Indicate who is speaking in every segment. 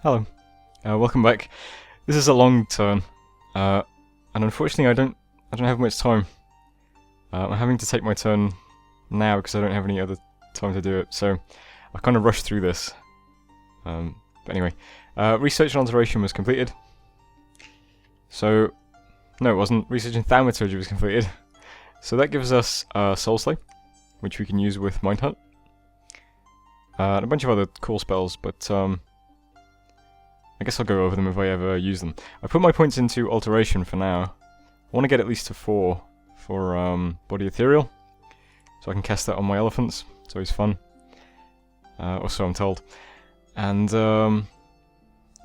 Speaker 1: Hello, welcome back. This is a long turn, and unfortunately I don't have much time. I'm having to take my turn now because I don't have any other time to do it, so I kind of rushed through this. But anyway, research and alteration was completed. So, no it wasn't, research and thaumaturgy was completed. So that gives us Soul Slay, which we can use with Mind Hunt. And a bunch of other cool spells, but I guess I'll go over them if I ever use them. I put my points into Alteration for now. I want to get at least to 4 for Body Ethereal, so I can cast that on my elephants. It's always fun. Or so I'm told. And I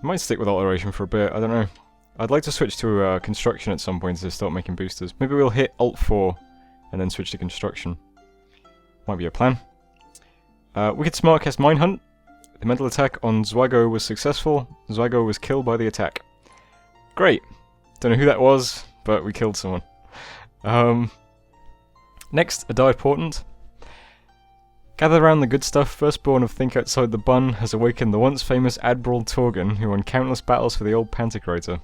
Speaker 1: might stick with Alteration for a bit, I don't know. I'd like to switch to Construction at some point to start making boosters. Maybe we'll hit Alt 4 and then switch to Construction. Might be a plan. We could smart cast Mind Hunt. The mental attack on Zwago was successful. Zwago was killed by the attack. Great. Don't know who that was, but we killed someone. Next, a Dire Portent. Gather around the good stuff. Firstborn of Think Outside the Bun has awakened the once famous Admiral Torgan, who won countless battles for the old Pantocrator.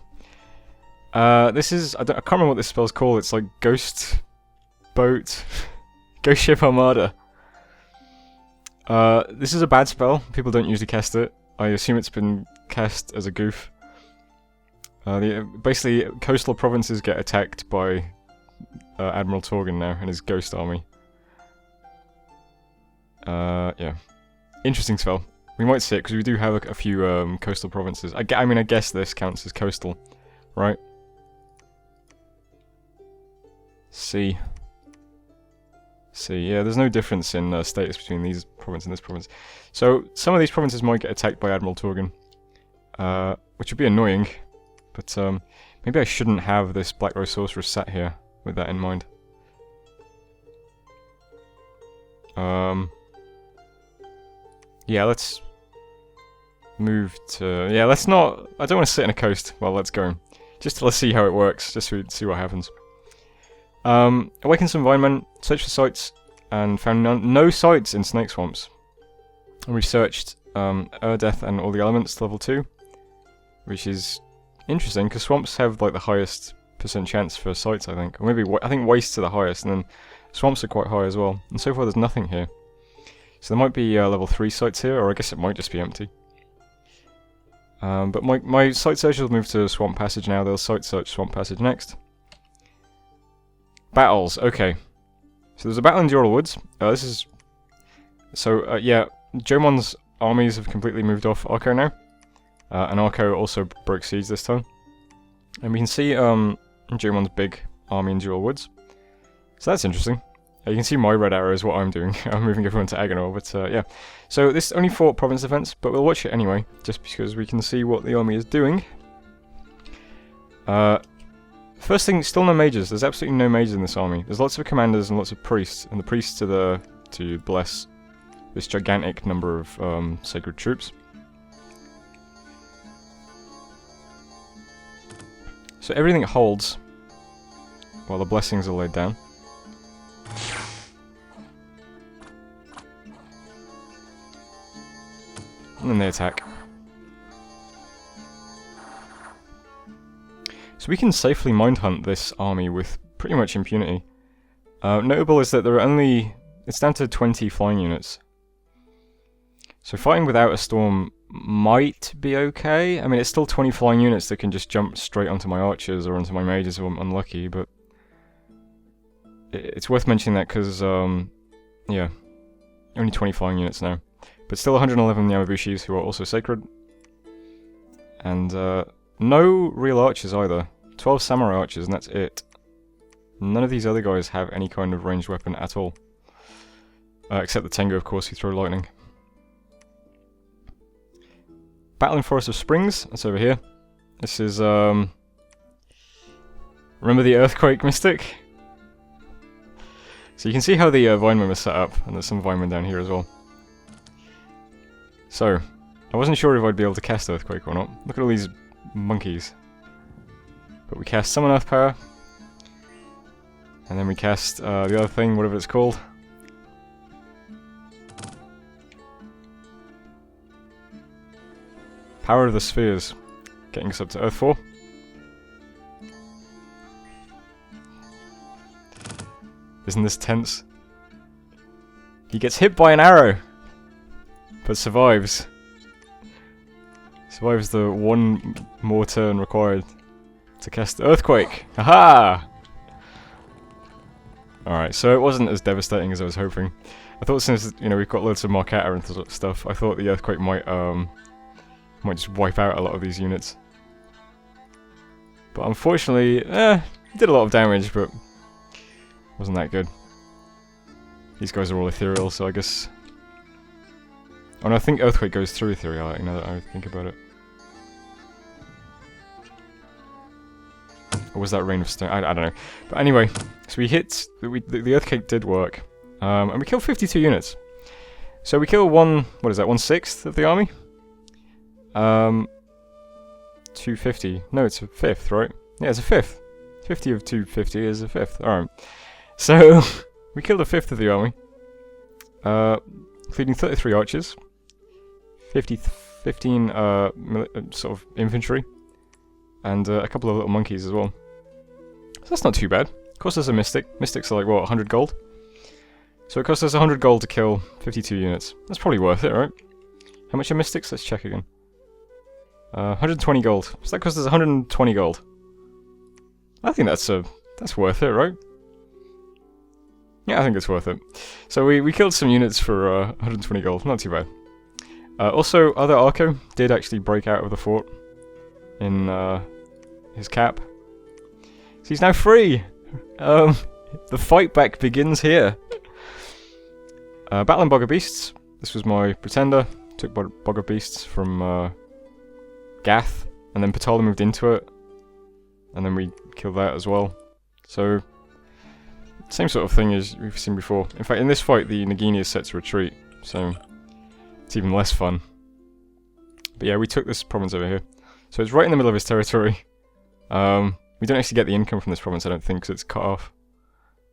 Speaker 1: This is... I can't remember what this spell's called. It's like Ghost Boat... Ghost Ship Armada. This is a bad spell. People don't usually cast it. I assume it's been cast as a goof. Basically, coastal provinces get attacked by Admiral Torgan now and his ghost army. Yeah. Interesting spell. We might see it, because we do have a few coastal provinces. I mean, I guess this counts as coastal, right? See. Yeah, there's no difference in status between these province and this province. So, some of these provinces might get attacked by Admiral Torgan. Which would be annoying. But, maybe I shouldn't have this Black Rose Sorceress sat here, with that in mind. Yeah, let's move to... Yeah, let's not... I don't want to sit in a coast while let's go. Just let's see how it works, just to see what happens. Awaken some Vinemen, search for sites, and found no sites in Snake Swamps. And we've searched Death and all the elements to level 2, which is interesting, because swamps have like the highest % chance for sites, I think. Or maybe, I think wastes are the highest, and then swamps are quite high as well. And so far there's nothing here. So there might be level 3 sites here, or I guess it might just be empty. But my site search will move to Swamp Passage now. They'll site search Swamp Passage next. Battles, okay. So there's a battle in Dural Woods. This is... So, yeah, Jomon's armies have completely moved off Arco now. And Arco also broke siege this time. And we can see Jomon's big army in Dural Woods. So that's interesting. You can see my red arrow is what I'm doing. I'm moving everyone to Agonor, but yeah. So this only fought province defense, but we'll watch it anyway, just because we can see what the army is doing. First thing, still no mages. There's absolutely no mages in this army. There's lots of commanders and lots of priests, and the priests are there to bless this gigantic number of sacred troops. So everything holds while the blessings are laid down. And then they attack. So we can safely Mind Hunt this army with pretty much impunity. Notable is that there are only... It's down to 20 flying units. So fighting without a storm might be okay. I mean, it's still 20 flying units that can just jump straight onto my archers or onto my mages if I'm unlucky, but... It's worth mentioning that because, yeah, only 20 flying units now. But still 111 Yamabushis who are also sacred. And, no real archers either. 12 samurai archers, and that's it. None of these other guys have any kind of ranged weapon at all. Except the Tengu, of course, who throw lightning. Battle in Forest of Springs, that's over here. This is, remember the Earthquake Mystic? So you can see how the Vinemen was set up, and there's some Vinemen down here as well. So, I wasn't sure if I'd be able to cast Earthquake or not. Look at all these monkeys. But we cast Summon Earth Power. And then we cast the other thing, whatever it's called. Power of the spheres. Getting us up to Earth 4. Isn't this tense? He gets hit by an arrow, but survives. Survives the one more turn required to cast the Earthquake. Haha! Alright, so it wasn't as devastating as I was hoping. I thought since, you know, we've got loads of Marcata and stuff, I thought the Earthquake might just wipe out a lot of these units. But unfortunately, it did a lot of damage, but wasn't that good. These guys are all ethereal, so I guess... Oh no, I think Earthquake goes through ethereality, now that I think about it. Or was that Rain of Stone? I don't know. But anyway, so we hit... The Earthquake did work. And we killed 52 units. So we killed what is that, 1/6 of the army? 250. No, it's a fifth, right? Yeah, it's a fifth. 50 of 250 is a fifth. Alright. So, we killed a fifth of the army. Including 33 archers. 15 sort of infantry. And a couple of little monkeys as well. So that's not too bad. Of course there's a mystic. Mystics are like, what, 100 gold? So it costs us 100 gold to kill 52 units. That's probably worth it, right? How much are mystics? Let's check again. 120 gold. So that costs us 120 gold. I think that's worth it, right? Yeah, I think it's worth it. So we killed some units for 120 gold. Not too bad. Also, other Arco did actually break out of the fort in his cap. So he's now free! The fight back begins here. Battling Bogger Beasts. This was my pretender. Took Bogger Beasts from Gath, and then Patala moved into it. And then we killed that as well. So, same sort of thing as we've seen before. In fact, in this fight, the Nagini is set to retreat, so it's even less fun. But yeah, we took this province over here. So it's right in the middle of his territory. We don't actually get the income from this province, I don't think, because it's cut off.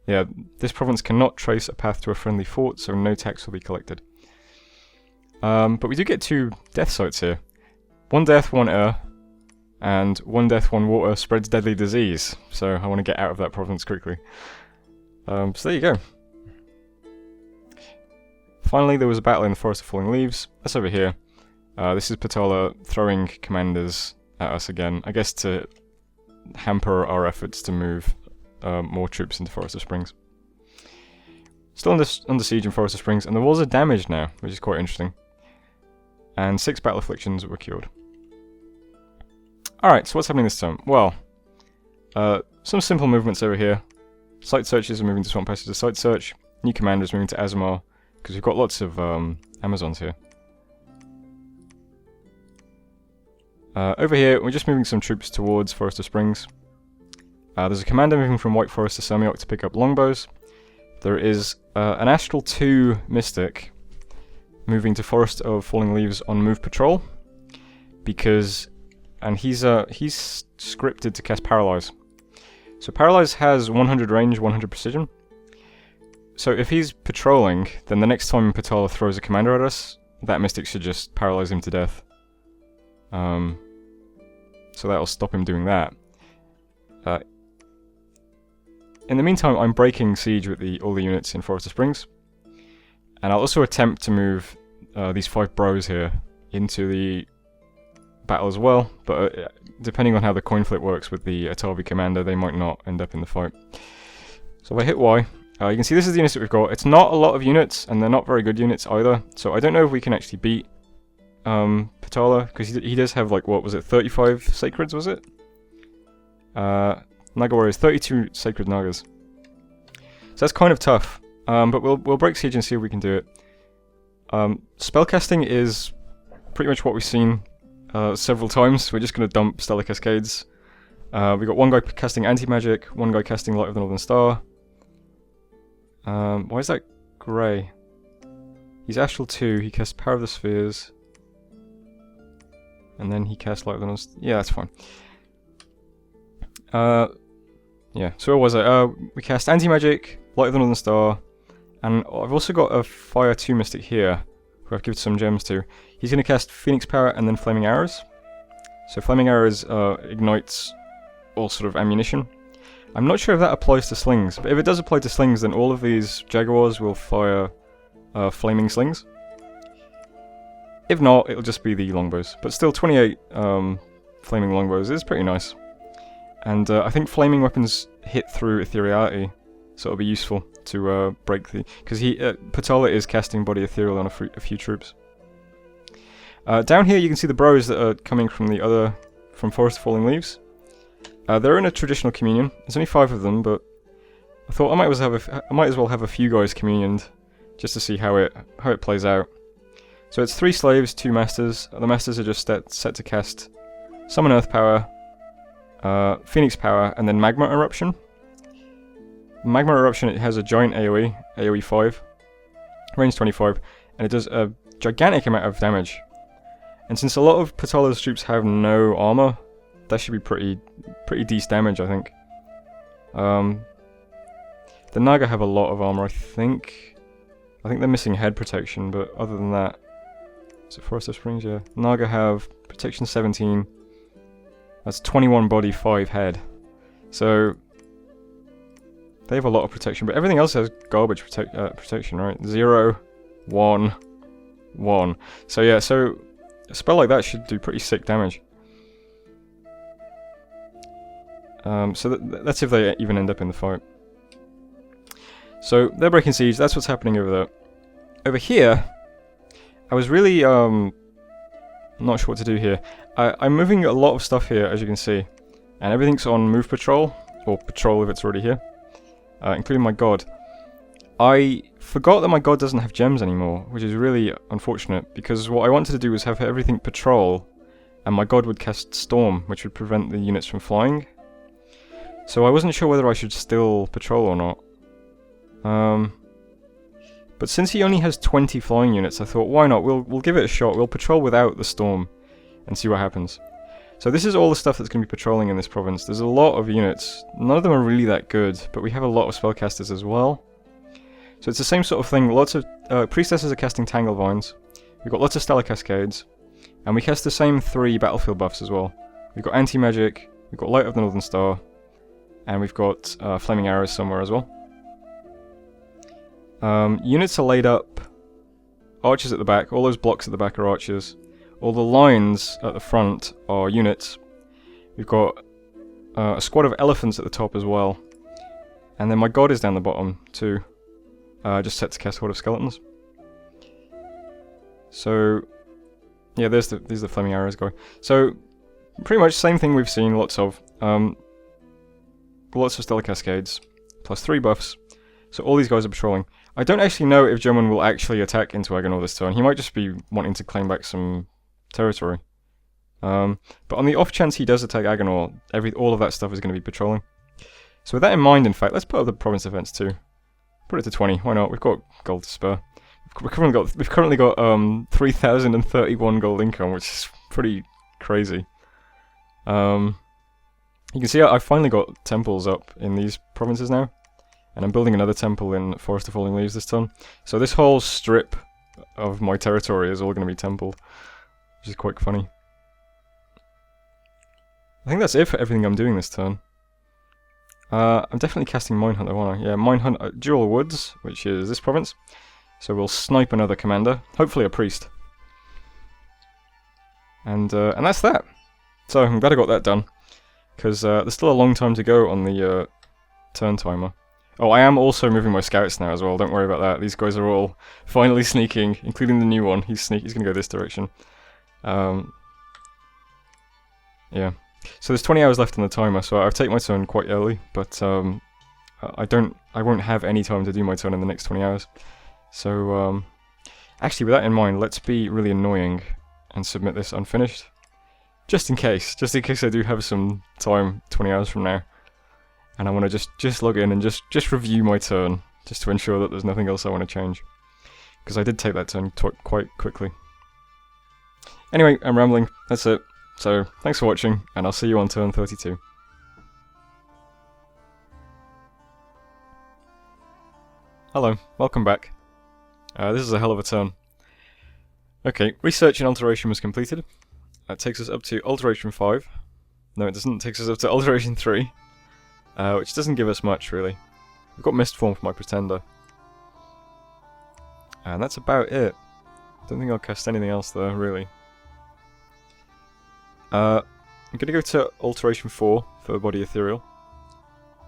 Speaker 1: Yeah, this province cannot trace a path to a friendly fort, so no tax will be collected. But we do get 2 death sites here. 1 death, 1 air. And 1 death, 1 water spreads deadly disease. So I want to get out of that province quickly. So there you go. Finally, there was a battle in the Forest of Falling Leaves. That's over here. This is Patala throwing commanders at us again. I guess to hamper our efforts to move more troops into Forest of Springs. Still under siege in Forest of Springs, and the walls are damaged now, which is quite interesting. And 6 battle afflictions were cured. Alright, so what's happening this time? Well, some simple movements over here. Site searches are moving to Swamp Passage to site search. New commanders moving to Azamar, because we've got lots of Amazons here. Over here, we're just moving some troops towards Forest of Springs. There's a commander moving from White Forest to Semiok to pick up longbows. There is an Astral 2 Mystic moving to Forest of Falling Leaves on move patrol, because, and he's scripted to cast Paralyze. So Paralyze has 100 range, 100 precision. So if he's patrolling, then the next time Patala throws a commander at us, that Mystic should just paralyze him to death. So that'll stop him doing that. In the meantime, I'm breaking siege with all the units in Forest of Springs. And I'll also attempt to move these 5 bros here into the battle as well. But depending on how the coin flip works with the Atavi commander, they might not end up in the fight. So if I hit Y, you can see this is the units that we've got. It's not a lot of units, and they're not very good units either. So I don't know if we can actually beat Patala, because he does have, like, what was it, 35 Sacreds, was it? Naga Warriors, 32 Sacred Nagas. So that's kind of tough, but we'll break siege and see if we can do it. Spellcasting is pretty much what we've seen several times. We're just going to dump Stellar Cascades. We've got one guy casting Anti-Magic, one guy casting Light of the Northern Star. Why is that grey? He's Astral 2, he casts Power of the Spheres. And then he casts Light of the Northern Star. Yeah, that's fine. Yeah, so what was it? We cast Anti-Magic, Light of the Northern Star, and I've also got a Fire 2 Mystic here. who I've given some gems to. He's going to cast Phoenix Power and then Flaming Arrows. So Flaming Arrows ignites all sort of ammunition. I'm not sure if that applies to slings, but if it does apply to slings, then all of these Jaguars will fire flaming slings. If not, it'll just be the longbows. But still, 28 flaming longbows is pretty nice. And I think flaming weapons hit through ethereality, so it'll be useful to break the... Because Patala is casting Body Ethereal on a few troops. Down here you can see the bros that are coming from Forest of Falling Leaves. They're in a traditional communion. There's only 5 of them, but I thought I might as well have a few guys communioned, just to see how it plays out. So it's 3 slaves, 2 masters. The masters are just set to cast Summon Earth Power, Phoenix Power, and then Magma Eruption. Magma Eruption, it has a giant AoE 5, range 25, and it does a gigantic amount of damage. And since a lot of Patala's troops have no armor, that should be pretty decent damage, I think. The Naga have a lot of armor, I think. I think they're missing head protection, but other than that... Is it Forest of Springs? Yeah. Naga have protection 17. That's 21 body, 5 head. So... they have a lot of protection, but everything else has garbage protection, right? 0, 1, 1. So yeah, so a spell like that should do pretty sick damage. So that's if they even end up in the fight. So they're breaking siege, that's what's happening over there. Over here, I was really not sure what to do here. I'm moving a lot of stuff here, as you can see. And everything's on move patrol, or patrol if it's already here. Including my god. I forgot that my god doesn't have gems anymore, which is really unfortunate, because what I wanted to do was have everything patrol, and my god would cast Storm, which would prevent the units from flying. So I wasn't sure whether I should still patrol or not. But since he only has 20 flying units, I thought, why not? We'll give it a shot. We'll patrol without the Storm, and see what happens. So this is all the stuff that's going to be patrolling in this province. There's a lot of units. None of them are really that good, but we have a lot of spellcasters as well. So it's the same sort of thing. Lots of priestesses are casting Tangle Vines. We've got lots of Stellar Cascades. And we cast the same 3 battlefield buffs as well. We've got Anti-Magic, we've got Light of the Northern Star, and we've got Flaming Arrows somewhere as well. Units are laid up. Archers at the back. All those blocks at the back are archers. All the lines at the front are units. We've got a squad of elephants at the top as well. And then my god is down the bottom too. Just set to cast Horde of Skeletons. So, yeah, these are the Flaming Arrows going. So, pretty much same thing we've seen, lots of Stellar Cascades, plus 3 buffs. So all these guys are patrolling. I don't actually know if Jomon will actually attack into Agonor this turn. He might just be wanting to claim back some territory. But on the off chance he does attack Agonor, all of that stuff is going to be patrolling. So with that in mind, in fact, let's put up the province defense too. Put it to 20. Why not? We've got gold to spare. We've currently got 3,031 gold income, which is pretty crazy. You can see I finally got temples up in these provinces now, and I'm building another temple in Forest of Falling Leaves this turn. So this whole strip of my territory is all going to be templed, which is quite funny. I think that's it for everything I'm doing this turn. I'm definitely casting Minehunter, won't I? Yeah, Minehunter, Dual Woods, which is this province. So we'll snipe another commander, hopefully a priest. And that's that. So I'm glad I got that done, because there's still a long time to go on the turn timer. Oh, I am also moving my scouts now as well, don't worry about that. These guys are all finally sneaking, including the new one. He's going to go this direction. Yeah. So there's 20 hours left on the timer, so I've taken my turn quite early, but I won't have any time to do my turn in the next 20 hours. So, actually with that in mind, let's be really annoying and submit this unfinished. Just in case I do have some time 20 hours from now. And I want to just log in and just review my turn, just to ensure that there's nothing else I want to change. Because I did take that turn quite quickly. Anyway, I'm rambling, that's it. So, thanks for watching, and I'll see you on turn 32. Hello, welcome back. This is a hell of a turn. Okay, research and alteration was completed. That takes us up to alteration 5. No, it doesn't. It takes us up to alteration 3. Which doesn't give us much, really. We've got mist form for my pretender. And that's about it. Don't think I'll cast anything else there, really. I'm going to go to alteration 4 for body ethereal.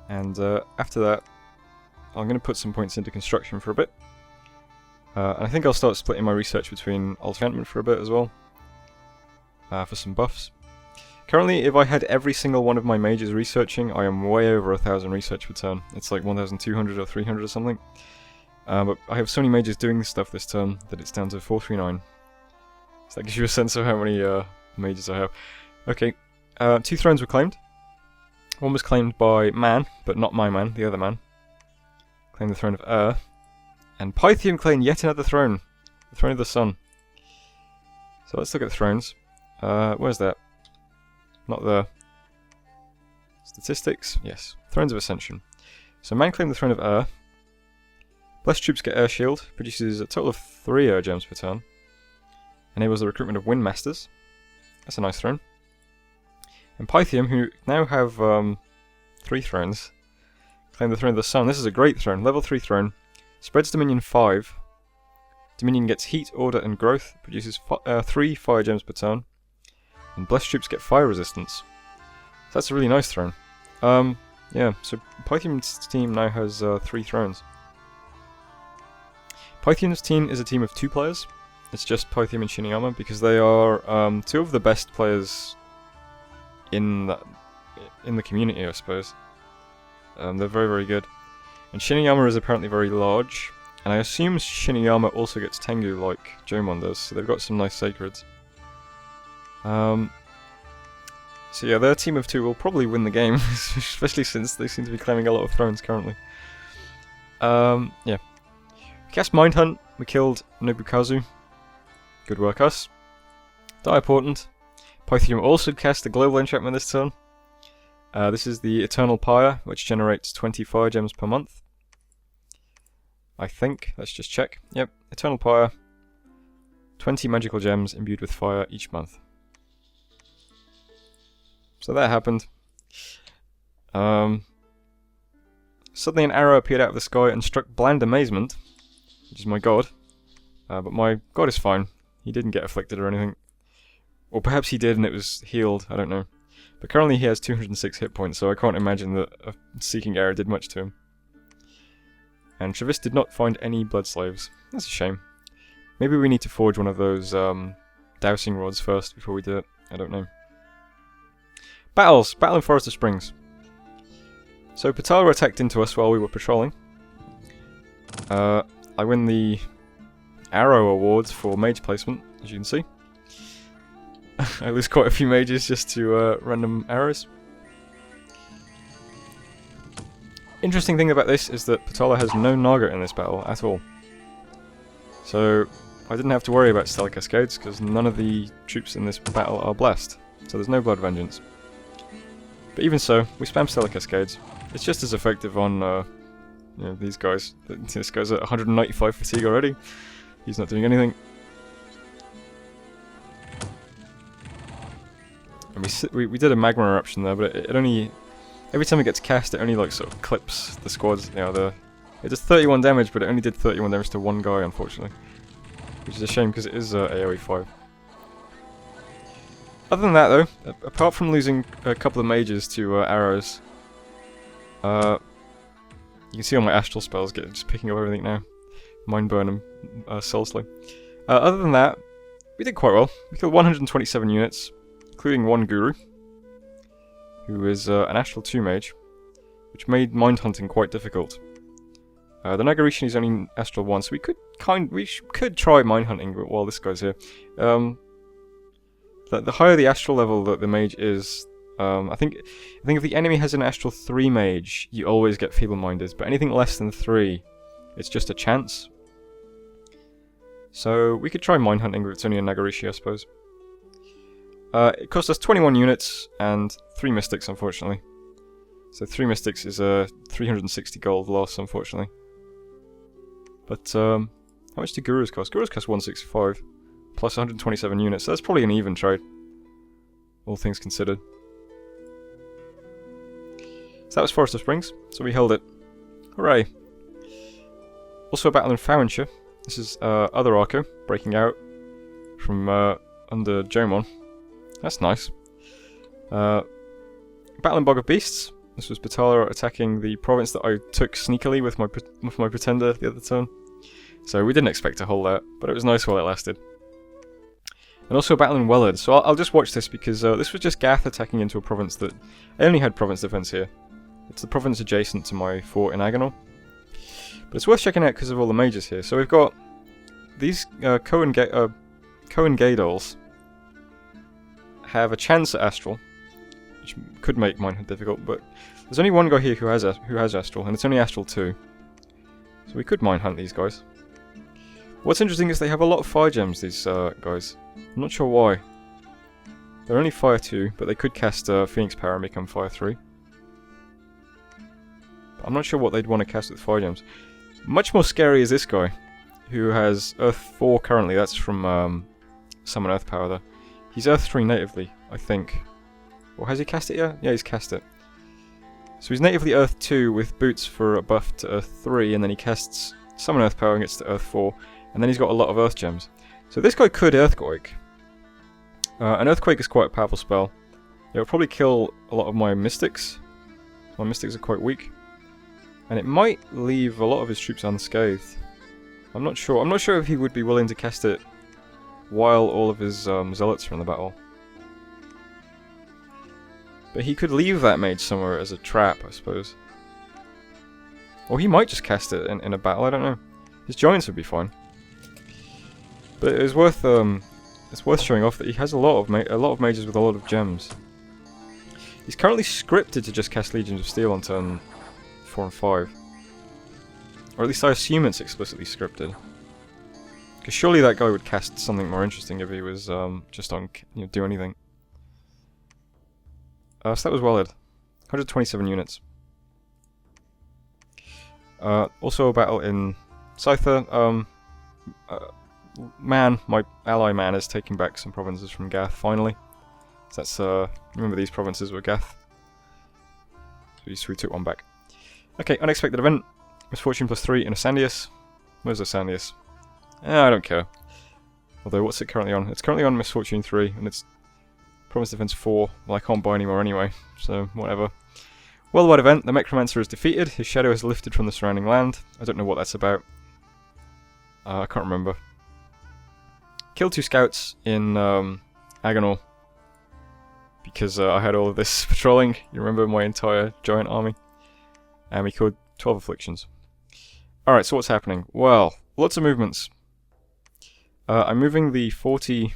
Speaker 1: And after that, I'm going to put some points into construction for a bit. And I think I'll start splitting my research between enchantment for a bit as well. For some buffs. Currently, if I had every single one of my mages researching, I am way over 1,000 research per turn. It's like 1,200 or 300 or something. But I have so many mages doing this stuff this turn that it's down to 439. So that gives you a sense of how many mages I have. Okay, 2 thrones were claimed. One was claimed by man, but not my man, the other man. Claimed the throne of And Pythium claimed yet another throne. The throne of the sun. So let's look at the thrones. Where's that? Not there. Statistics? Yes. Thrones of Ascension. So man claimed the throne of Blessed troops get Air Shield. Produces a total of 3 Air Gems per turn. Enables the recruitment of Wind Masters. That's a nice throne. And Pythium, who now have 3 thrones, claim the throne of the sun. This is a great throne. Level 3 throne. Spreads Dominion 5. Dominion gets Heat, Order, and Growth. Produces 3 Fire Gems per turn. And Blessed troops get Fire Resistance. So that's a really nice throne. Yeah, so Pythium's team now has 3 thrones. Pythium's team is a team of 2 players. It's just Pythium and Shinuyama because they are 2 of the best players in the community, I suppose. They're very, very good. And Shinuyama is apparently very large, and I assume Shinuyama also gets Tengu like Jomon does, so they've got some nice sacreds. So yeah, their team of 2 will probably win the game, especially since they seem to be claiming a lot of thrones currently. Yeah. We cast Mind Hunt, we killed Nobukazu. Good work, us. Die Portent. Pythium also cast a global enchantment this turn. This is the Eternal Pyre, which generates 20 Fire Gems per month. I think. Let's just check. Yep, Eternal Pyre. 20 magical gems imbued with fire each month. So that happened. Suddenly an arrow appeared out of the sky and struck Bland Amazement, which is my god. But my god is fine. He didn't get afflicted or anything. Or perhaps he did and it was healed, I don't know. But currently he has 206 hit points, so I can't imagine that a Seeking Arrow did much to him. And Travis did not find any blood slaves. That's a shame. Maybe we need to forge one of those dowsing rods first before we do it. I don't know. Battles! Battle in Forest of Springs. So Patala attacked into us while we were patrolling. I win the Arrow Awards for mage placement, as you can see. I lose quite a few mages just to random arrows. Interesting thing about this is that Patala has no Naga in this battle at all. So I didn't have to worry about Stellar Cascades because none of the troops in this battle are blessed. So there's no Blood Vengeance. But even so, we spam Stellar Cascades. It's just as effective on you know, these guys. This guy's at 195 fatigue already. He's not doing anything. And we did a magma eruption there, but it only... Every time it gets cast, it only like sort of clips the squads. You know, it does 31 damage, but it only did 31 damage to one guy, unfortunately. Which is a shame, because it is AoE 5. Other than that, though, apart from losing a couple of mages to arrows, you can see all my astral spells just picking up everything now. Mind Burn and Soul Slay. Other than that, we did quite well. We killed 127 units, including one Guru, who is an Astral 2 mage, which made mind hunting quite difficult. The Nagarishan is only Astral 1, so we could try mind hunting while this guy's here. The higher the Astral level that the mage is, I think if the enemy has an Astral 3 mage, you always get feeble-minded, but anything less than 3, it's just a chance. So we could try mind hunting, but it's only a Nagarishi, I suppose. It cost us 21 units and 3 mystics, unfortunately. So 3 mystics is a 360 gold loss, unfortunately. But how much do Gurus cost? Gurus cost 165. plus 127 units. So that's probably an even trade, all things considered. So that was Forest of Springs, so we held it. Hooray! Also a battle in Farronshire. This is other Arco, breaking out from under Jomon. That's nice. Battle in Bog of Beasts. This was Patala attacking the province that I took sneakily with my pretender the other turn. So we didn't expect to hold that, but it was nice while it lasted. And also a battle in Wellard. So I'll just watch this because this was just Gath attacking into a province that... I only had province defense here. It's the province adjacent to my fort in Agonal. But it's worth checking out because of all the mages here. So we've got these Cohen Gaydals have a chance at Astral, which could make mine difficult, but there's only one guy here who has Astral, and it's only Astral 2. So we could mine hunt these guys. What's interesting is they have a lot of fire gems, these guys. I'm not sure why. They're only fire 2, but they could cast Phoenix Power and become fire 3. But I'm not sure what they'd want to cast with fire gems. Much more scary is this guy, who has Earth 4 currently. That's from Summon Earth Power there. He's Earth 3 natively, I think. Or has he cast it yet? Yeah, he's cast it. So he's natively Earth 2 with boots for a buff to Earth 3, and then he casts Summon Earth Power and gets to Earth 4, and then he's got a lot of Earth Gems. So this guy could Earthquake. An Earthquake is quite a powerful spell. It will probably kill a lot of my Mystics. My Mystics are quite weak. And it might leave a lot of his troops unscathed. I'm not sure. I'm not sure if he would be willing to cast it while all of his Zealots are in the battle. But he could leave that mage somewhere as a trap, I suppose. Or he might just cast it in a battle, I don't know. His Giants would be fine. But it's worth showing off that he has a lot of mages with a lot of gems. He's currently scripted to just cast Legions of Steel on turn 4 and 5. Or at least I assume it's explicitly scripted. Because surely that guy would cast something more interesting if he was just on, do anything. So that was Wellard. 127 units. Also a battle in Scyther. My ally man is taking back some provinces from Gath, finally. So that's, remember these provinces were Gath. So we took one back. Okay, unexpected event. Misfortune +3 in Assandius. Where's Assandius? I don't care. Although, what's it currently on? It's currently on Misfortune 3, and it's Province Defense 4. Well, I can't buy anymore anyway, so whatever. Worldwide event, the Necromancer is defeated. His shadow is lifted from the surrounding land. I don't know what that's about. I can't remember. Killed 2 scouts in Agonal. Because I had all of this patrolling. You remember my entire giant army? And we killed 12 afflictions. Alright, so what's happening? Well, lots of movements. I'm moving the 40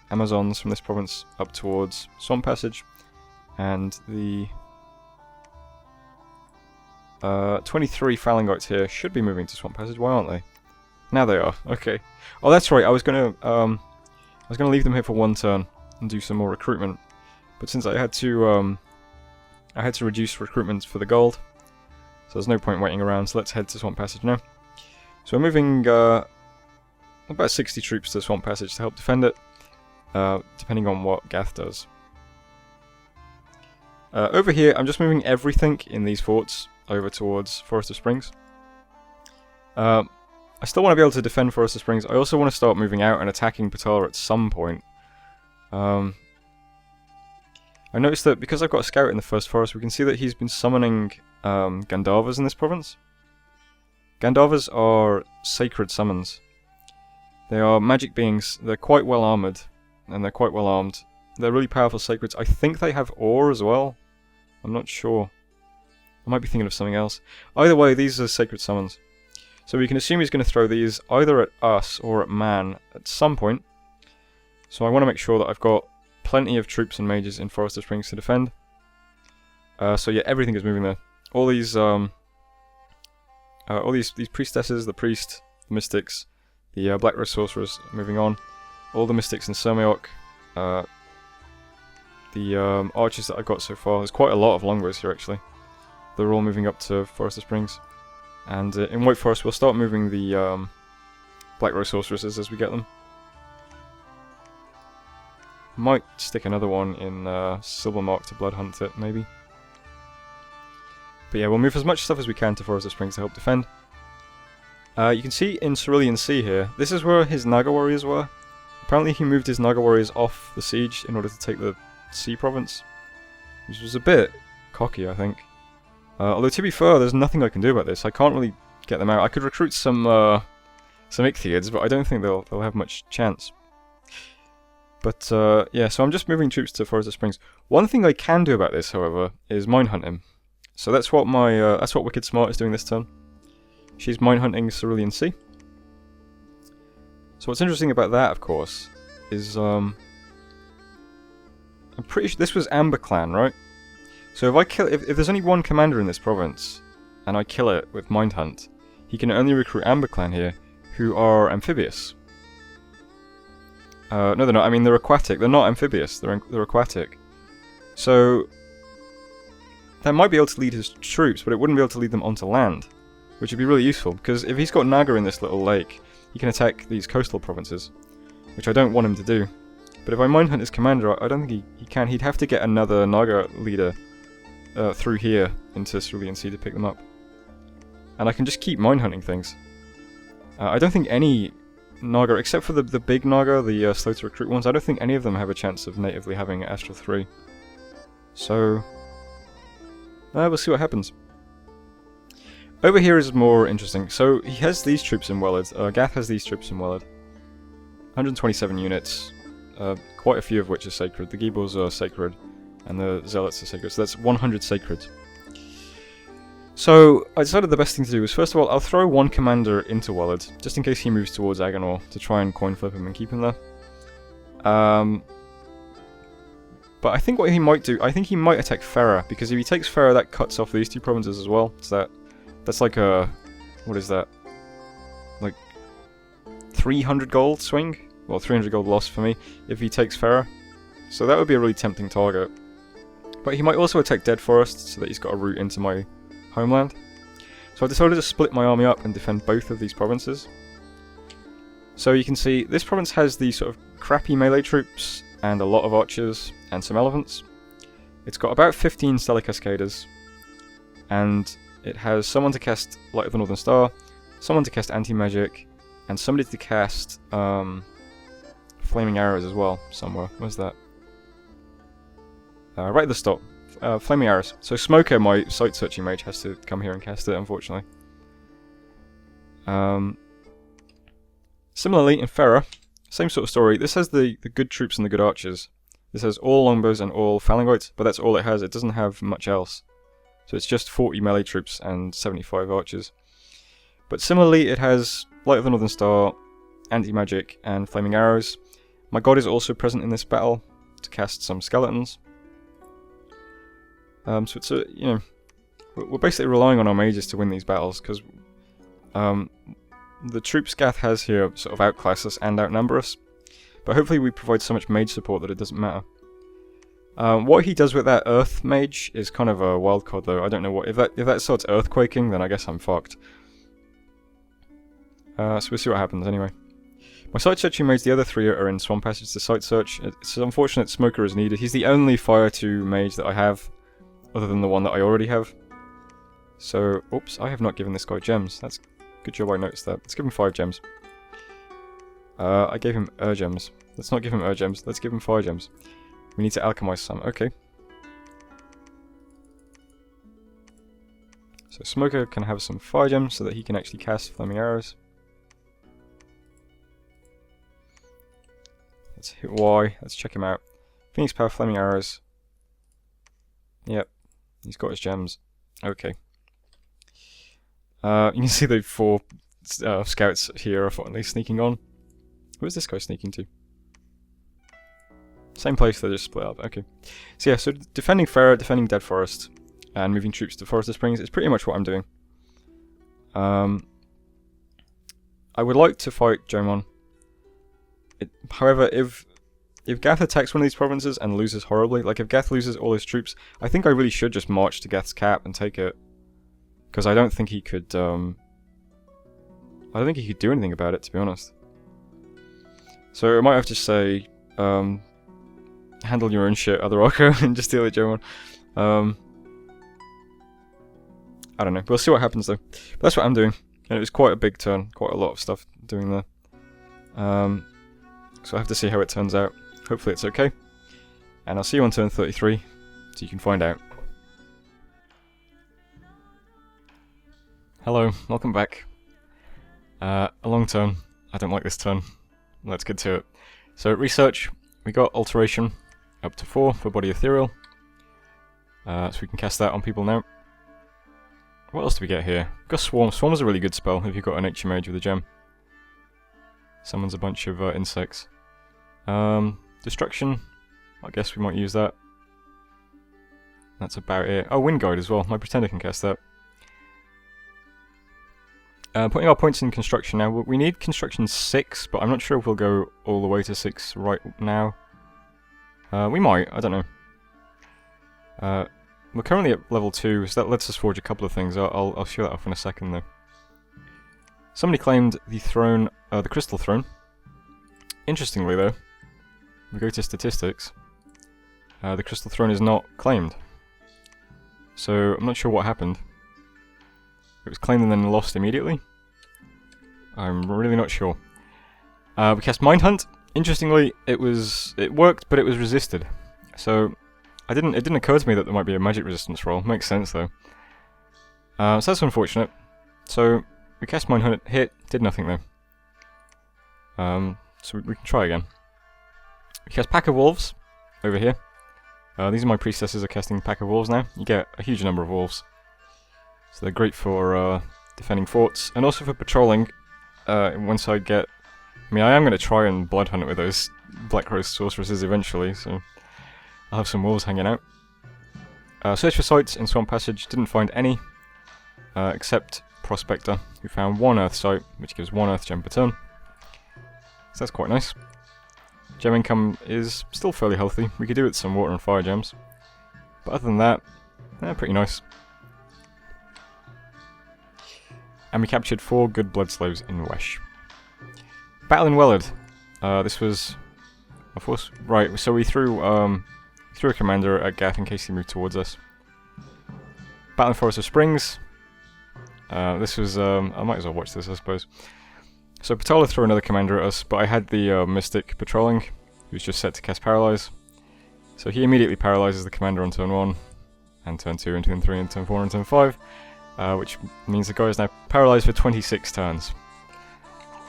Speaker 1: Amazons from this province up towards Swamp Passage, and the 23 Phalangites here should be moving to Swamp Passage. Why aren't they? Now they are. Okay. Oh, that's right. I was gonna leave them here for one turn and do some more recruitment, but since I had to reduce recruitment for the gold, so there's no point waiting around. So let's head to Swamp Passage now. So we're moving about 60 troops to Swamp Passage to help defend it, depending on what Gath does. Over here, I'm just moving everything in these forts over towards Forest of Springs. I still want to be able to defend Forest of Springs. I also want to start moving out and attacking Patala at some point. I noticed that because I've got a scout in the first forest, we can see that he's been summoning Gandharvas in this province. Gandharvas are sacred summons. They are magic beings. They're quite well armoured, and they're quite well armed. They're really powerful sacreds. I think they have ore as well. I'm not sure. I might be thinking of something else. Either way, these are sacred summons. So we can assume he's going to throw these either at us or at man at some point. So I want to make sure that I've got plenty of troops and mages in Forest of Springs to defend. So yeah, everything is moving there. All these priestesses, the priest, the mystics, the Black Rose sorcerers moving on. All the mystics in Sermiok. The archers that I've got so far. There's quite a lot of longbows here actually. They're all moving up to Forest of Springs. And in White Forest we'll start moving the Black Rose sorceresses as we get them. Might stick another one in Silvermark to blood hunt it, maybe. But yeah, we'll move as much stuff as we can to Forest of Springs to help defend. You can see in Cerulean Sea here, this is where his Naga warriors were. Apparently he moved his Naga warriors off the siege in order to take the Sea province, which was a bit cocky, I think. Although to be fair, there's nothing I can do about this. I can't really get them out. I could recruit some Ichthyeids, but I don't think they'll have much chance. But yeah, so I'm just moving troops to Forest of Springs. One thing I can do about this, however, is mine hunt him. So that's what that's what Wicked Smart is doing this turn. She's mine hunting Cerulean Sea. So what's interesting about that, of course, is I'm pretty sure this was Amber Clan, right? So if I kill, if there's only one commander in this province, and I kill it with Mind Hunt, he can only recruit Amber Clan here, who are amphibious. No, they're not. I mean, they're aquatic. They're not amphibious. They're aquatic. So that might be able to lead his troops, but it wouldn't be able to lead them onto land, which would be really useful, because if he's got Naga in this little lake, he can attack these coastal provinces, which I don't want him to do. But if I Mind Hunt his commander, I don't think he can. He'd have to get another Naga leader through here into Cerulean Sea to pick them up. And I can just keep Mind Hunting things. I don't think any Naga, except for the big Naga, the slow to recruit ones, I don't think any of them have a chance of natively having Astral 3. So we'll see what happens. Over here is more interesting. So he has these troops in Wellard. Gath has these troops in Wellard. 127 units, quite a few of which are sacred. The Geebles are sacred, and the Zealots are sacred. So that's 100 sacred. So I decided the best thing to do is, first of all, I'll throw one commander into Wellard, just in case he moves towards Aganor, to try and coin flip him and keep him there. But I think what he might do, I think he might attack Farah, because if he takes Farah, that cuts off these two provinces as well. So that's like a, what is that? Like 300 gold swing? Well, 300 gold loss for me if he takes Farah. So that would be a really tempting target. But he might also attack Dead Forest, so that he's got a route into my homeland. So I decided to split my army up and defend both of these provinces. So you can see this province has these sort of crappy melee troops and a lot of archers and some elephants. It's got about 15 Stellar Cascaders, and it has someone to cast Light of the Northern Star, someone to cast Anti-Magic, and somebody to cast Flaming Arrows as well, somewhere. Where's that? Right at the stop. Flaming Arrows. So Smoker, my sight-searching mage, has to come here and cast it, unfortunately. Similarly, in Farah, same sort of story. This has the good troops and the good archers. This has all longbows and all phalangoites, but that's all it has. It doesn't have much else. So it's just 40 melee troops and 75 archers. But similarly, it has Light of the Northern Star, Anti-Magic, and Flaming Arrows. My god is also present in this battle to cast some skeletons. So it's a, you know, we're basically relying on our mages to win these battles, because the troops Gath has here sort of outclass us and outnumber us. But hopefully we provide so much mage support that it doesn't matter. What he does with that Earth Mage is kind of a wild card, though. I don't know what, if that starts earthquaking, then I guess I'm fucked. So we'll see what happens anyway. My sight searching mage, the other three are in Swamp Passage to sight search. It's unfortunate Smoker is needed. He's the only Fire 2 mage that I have, other than the one that I already have. So, oops, I have not given this guy gems. That's good job I noticed that. Let's give him 5 gems. I gave him gems. Let's not give him gems. Let's give him 5 gems. We need to alchemize some. Okay. So Smoker can have some fire gems so that he can actually cast Flaming Arrows. Let's hit Y. Let's check him out. Phoenix Power, Flaming Arrows. Yep. He's got his gems. Okay. You can see the 4 scouts here are finally sneaking on. Where's this guy sneaking to? Same place, they just split up. Okay. So yeah, so defending Farah, defending Dead Forest, and moving troops to Forest of Springs is pretty much what I'm doing. I would like to fight Jomon. However, if Gath attacks one of these provinces and loses horribly, like if Gath loses all his troops, I think I really should just march to Gath's cap and take it. Because I don't think he could, I don't think he could do anything about it, to be honest. So I might have to say, handle your own shit, other Arco, and just deal with Jomon. I don't know. We'll see what happens though. But that's what I'm doing. And it was quite a big turn. Quite a lot of stuff doing there. So I have to see how it turns out. Hopefully it's okay. And I'll see you on turn 33, so you can find out. Hello, welcome back. A long turn. I don't like this turn. Let's get to it. So research, we got alteration up to 4 for body ethereal. So we can cast that on people now. What else do we get here? We've got Swarm. Swarm is a really good spell if you've got a nature mage with a gem. Summons a bunch of insects. Destruction. I guess we might use that. That's about it. Oh, Wind Guide as well. My Pretender can cast that. Putting our points in construction now. We need construction 6, but I'm not sure if we'll go all the way to 6 right now. We might. I don't know. We're currently at level 2, so that lets us forge a couple of things. I'll show that off in a second, though. Somebody claimed the throne, the Crystal Throne. Interestingly, though, we go to statistics. The Crystal Throne is not claimed. So, I'm not sure what happened. It was claimed and then lost immediately. I'm really not sure. We cast Mind Hunt. Interestingly, it worked, but it was resisted. So, it didn't occur to me that there might be a magic resistance roll. Makes sense though. So that's unfortunate. So we cast Mind Hunt, hit, did nothing though. So we can try again. We cast Pack of Wolves over here. These are my priestesses are casting Pack of Wolves now. You get a huge number of wolves. So they're great for defending forts and also for patrolling. Once I get, I mean, I am going to try and blood hunt with those Black Rose sorceresses eventually. So I'll have some wolves hanging out. Search for sites in Swamp Passage, didn't find any, except Prospector, who found 1 Earth site, which gives 1 Earth gem per turn. So that's quite nice. Gem income is still fairly healthy. We could do with some water and fire gems. But other than that, pretty nice. And we captured 4 good blood slaves in Wesh. Battle in Wellard. This was, of course, right. So we threw a commander at Gath in case he moved towards us. Battle in Forest of Springs. This was, I might as well watch this, I suppose. So Patala threw another commander at us, but I had the Mystic patrolling, who's just set to cast Paralyze. So he immediately paralyzes the commander on turn 1, and turn 2, and turn 3, and turn 4, and turn 5, which means the guy is now paralyzed for 26 turns,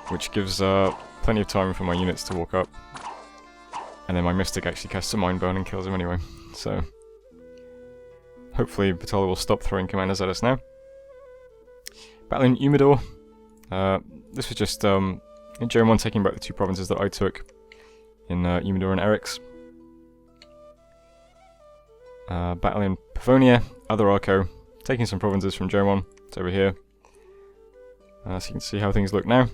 Speaker 1: which gives plenty of time for my units to walk up. And then my Mystic actually casts a Mind Burn and kills him anyway. So hopefully Patala will stop throwing commanders at us now. Battle in Umidor. This was just Jomon taking back the 2 provinces that I took in Umidor and Eric's. Battle in Pavonia, other Arco, taking some provinces from Jomon. It's over here. So you can see how things look now.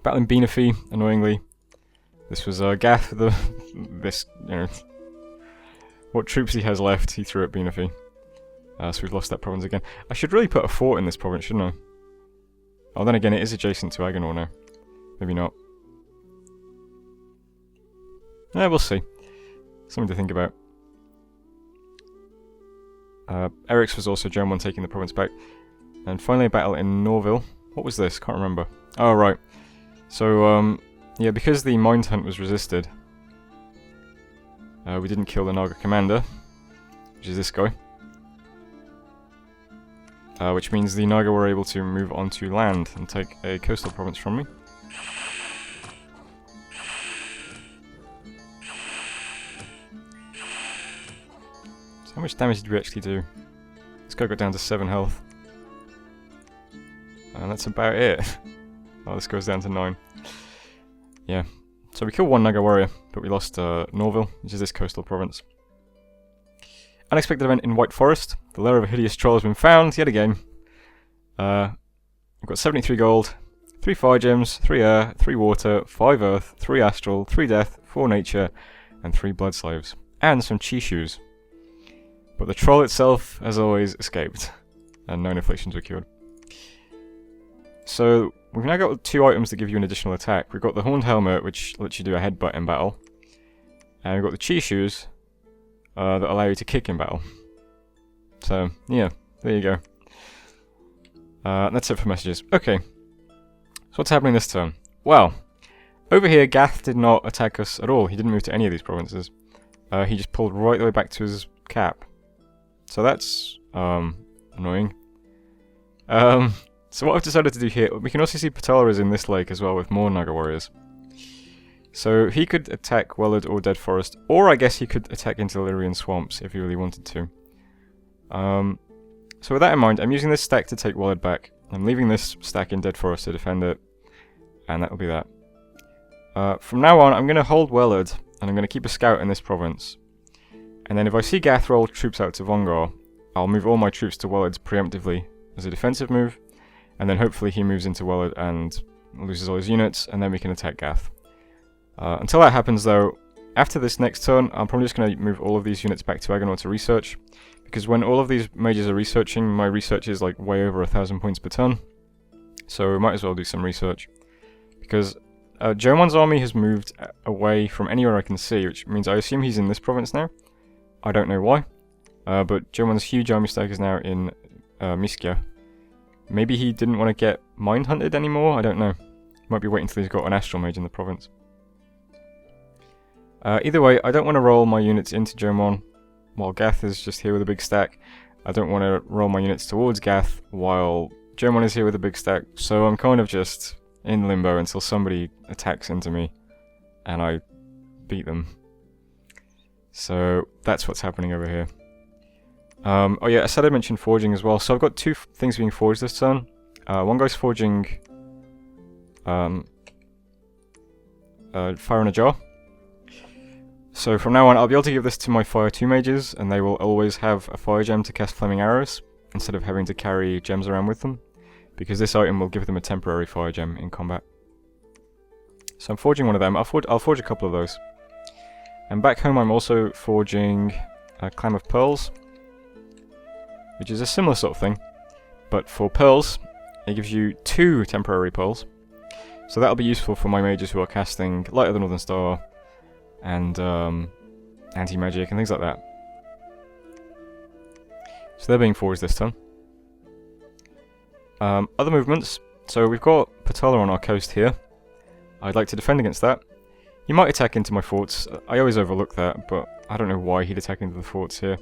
Speaker 1: Battle in Benefi, annoyingly. This was Gath, what troops he has left, he threw at Benefi. So we've lost that province again. I should really put a fort in this province, shouldn't I? Oh, then again, it is adjacent to Agonor now. Maybe not. We'll see. Something to think about. Eric's was also Jomon taking the province back. And finally a battle in Norville. What was this? Can't remember. Oh, right. So, yeah, because the Mind Hunt was resisted, we didn't kill the Naga commander, which is this guy. Which means the Naga were able to move onto land and take a coastal province from me. So how much damage did we actually do? This guy got down to 7 health. And that's about it. Oh, this goes down to 9. Yeah. So we killed 1 Naga warrior, but we lost Norville, which is this coastal province. Unexpected event in White Forest. The lair of a hideous troll has been found, yet again. We've got 73 gold, 3 fire gems, 3 air, 3 water, 5 earth, 3 astral, 3 death, 4 nature, and 3 blood slaves. And some chi shoes. But the troll itself, as always, escaped. And 9 afflictions were cured. So, we've now got 2 items that give you an additional attack. We've got the Horned Helmet, which lets you do a headbutt in battle. And we've got the chi shoes that allow you to kick in battle. So, yeah, there you go. That's it for messages. Okay. So what's happening this turn? Well, over here, Gath did not attack us at all. He didn't move to any of these provinces. He just pulled right the way back to his cap. So that's annoying. So what I've decided to do here, we can also see Patala is in this lake as well with more Naga warriors. So he could attack Wellard or Dead Forest, or I guess he could attack into the Lyrian Swamps if he really wanted to. So with that in mind, I'm using this stack to take Wellard back. I'm leaving this stack in Dead Forest to defend it, and that will be that. From now on, I'm going to hold Wellard, and I'm going to keep a scout in this province. And then if I see Gath roll troops out to Vongar, I'll move all my troops to Wellard preemptively as a defensive move, and then hopefully he moves into Wellard and loses all his units, and then we can attack Gath. Until that happens though, after this next turn, I'm probably just going to move all of these units back to Agenor to research, because when all of these mages are researching, my research is like way over 1,000 points per turn, so we might as well do some research. Because Jomon's army has moved away from anywhere I can see, which means I assume he's in this province now. I don't know why, but Jomon's huge army stack is now in Miskia. Maybe he didn't want to get mind hunted anymore, I don't know. Might be waiting until he's got an astral mage in the province. Either way, I don't want to roll my units into Jomon while Gath is just here with a big stack. I don't want to roll my units towards Gath while Jomon is here with a big stack, so I'm kind of just in limbo until somebody attacks into me and I beat them. So that's what's happening over here. Oh yeah, I said I'd mention forging as well, so I've got two things being forged this turn. One guy's forging Fire in a Jar. So from now on, I'll be able to give this to my Fire 2 mages, and they will always have a Fire Gem to cast Flaming Arrows, instead of having to carry gems around with them, because this item will give them a temporary Fire Gem in combat. So I'm forging one of them. I'll forge a couple of those. And back home I'm also forging a Clam of Pearls, which is a similar sort of thing, but for pearls, it gives you 2 temporary pearls. So that'll be useful for my mages who are casting Light of the Northern Star, and anti-magic and things like that. So they're being forged this turn. Other movements. So we've got Patala on our coast here. I'd like to defend against that. He might attack into my forts. I always overlook that, but I don't know why he'd attack into the forts here.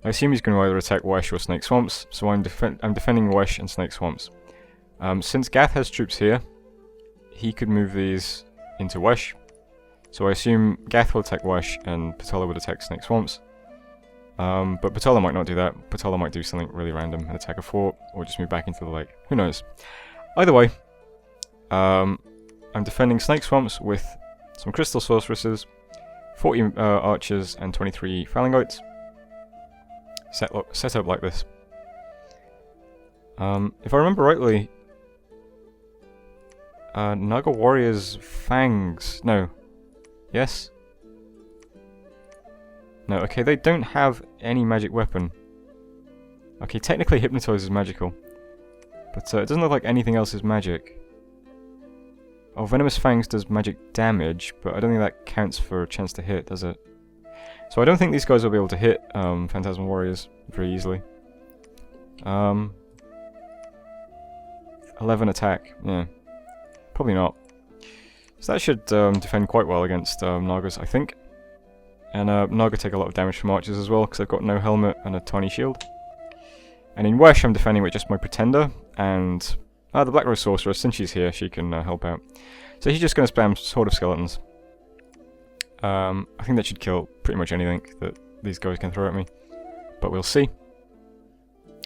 Speaker 1: I assume he's going to either attack Wesh or Snake Swamps, so I'm defending Wesh and Snake Swamps. Since Gath has troops here, he could move these into Wesh. So I assume Gath will attack Wesh and Patala would attack Snake Swamps. But Patala might not do that. Patala might do something really random and attack a fort, or just move back into the lake. Who knows? Either way, I'm defending Snake Swamps with some Crystal Sorceresses, 40 Archers, and 23 Phalangoites. Set up like this. If I remember rightly, Naga Warriors' Fangs... No. Yes? No, okay, they don't have any magic weapon. Okay, technically Hypnotize is magical, but it doesn't look like anything else is magic. Oh, Venomous Fangs does magic damage, but I don't think that counts for a chance to hit, does it? So I don't think these guys will be able to hit Phantasmal Warriors very easily. 11 attack, yeah. Probably not. So that should defend quite well against Nagas, I think. And Naga take a lot of damage from archers as well, because I've got no helmet and a tiny shield. And in Wesh I'm defending with just my Pretender, and the Black Rose Sorceress, since she's here, she can help out. So he's just going to spam Sword of Skeletons. I think that should kill pretty much anything that these guys can throw at me. But we'll see.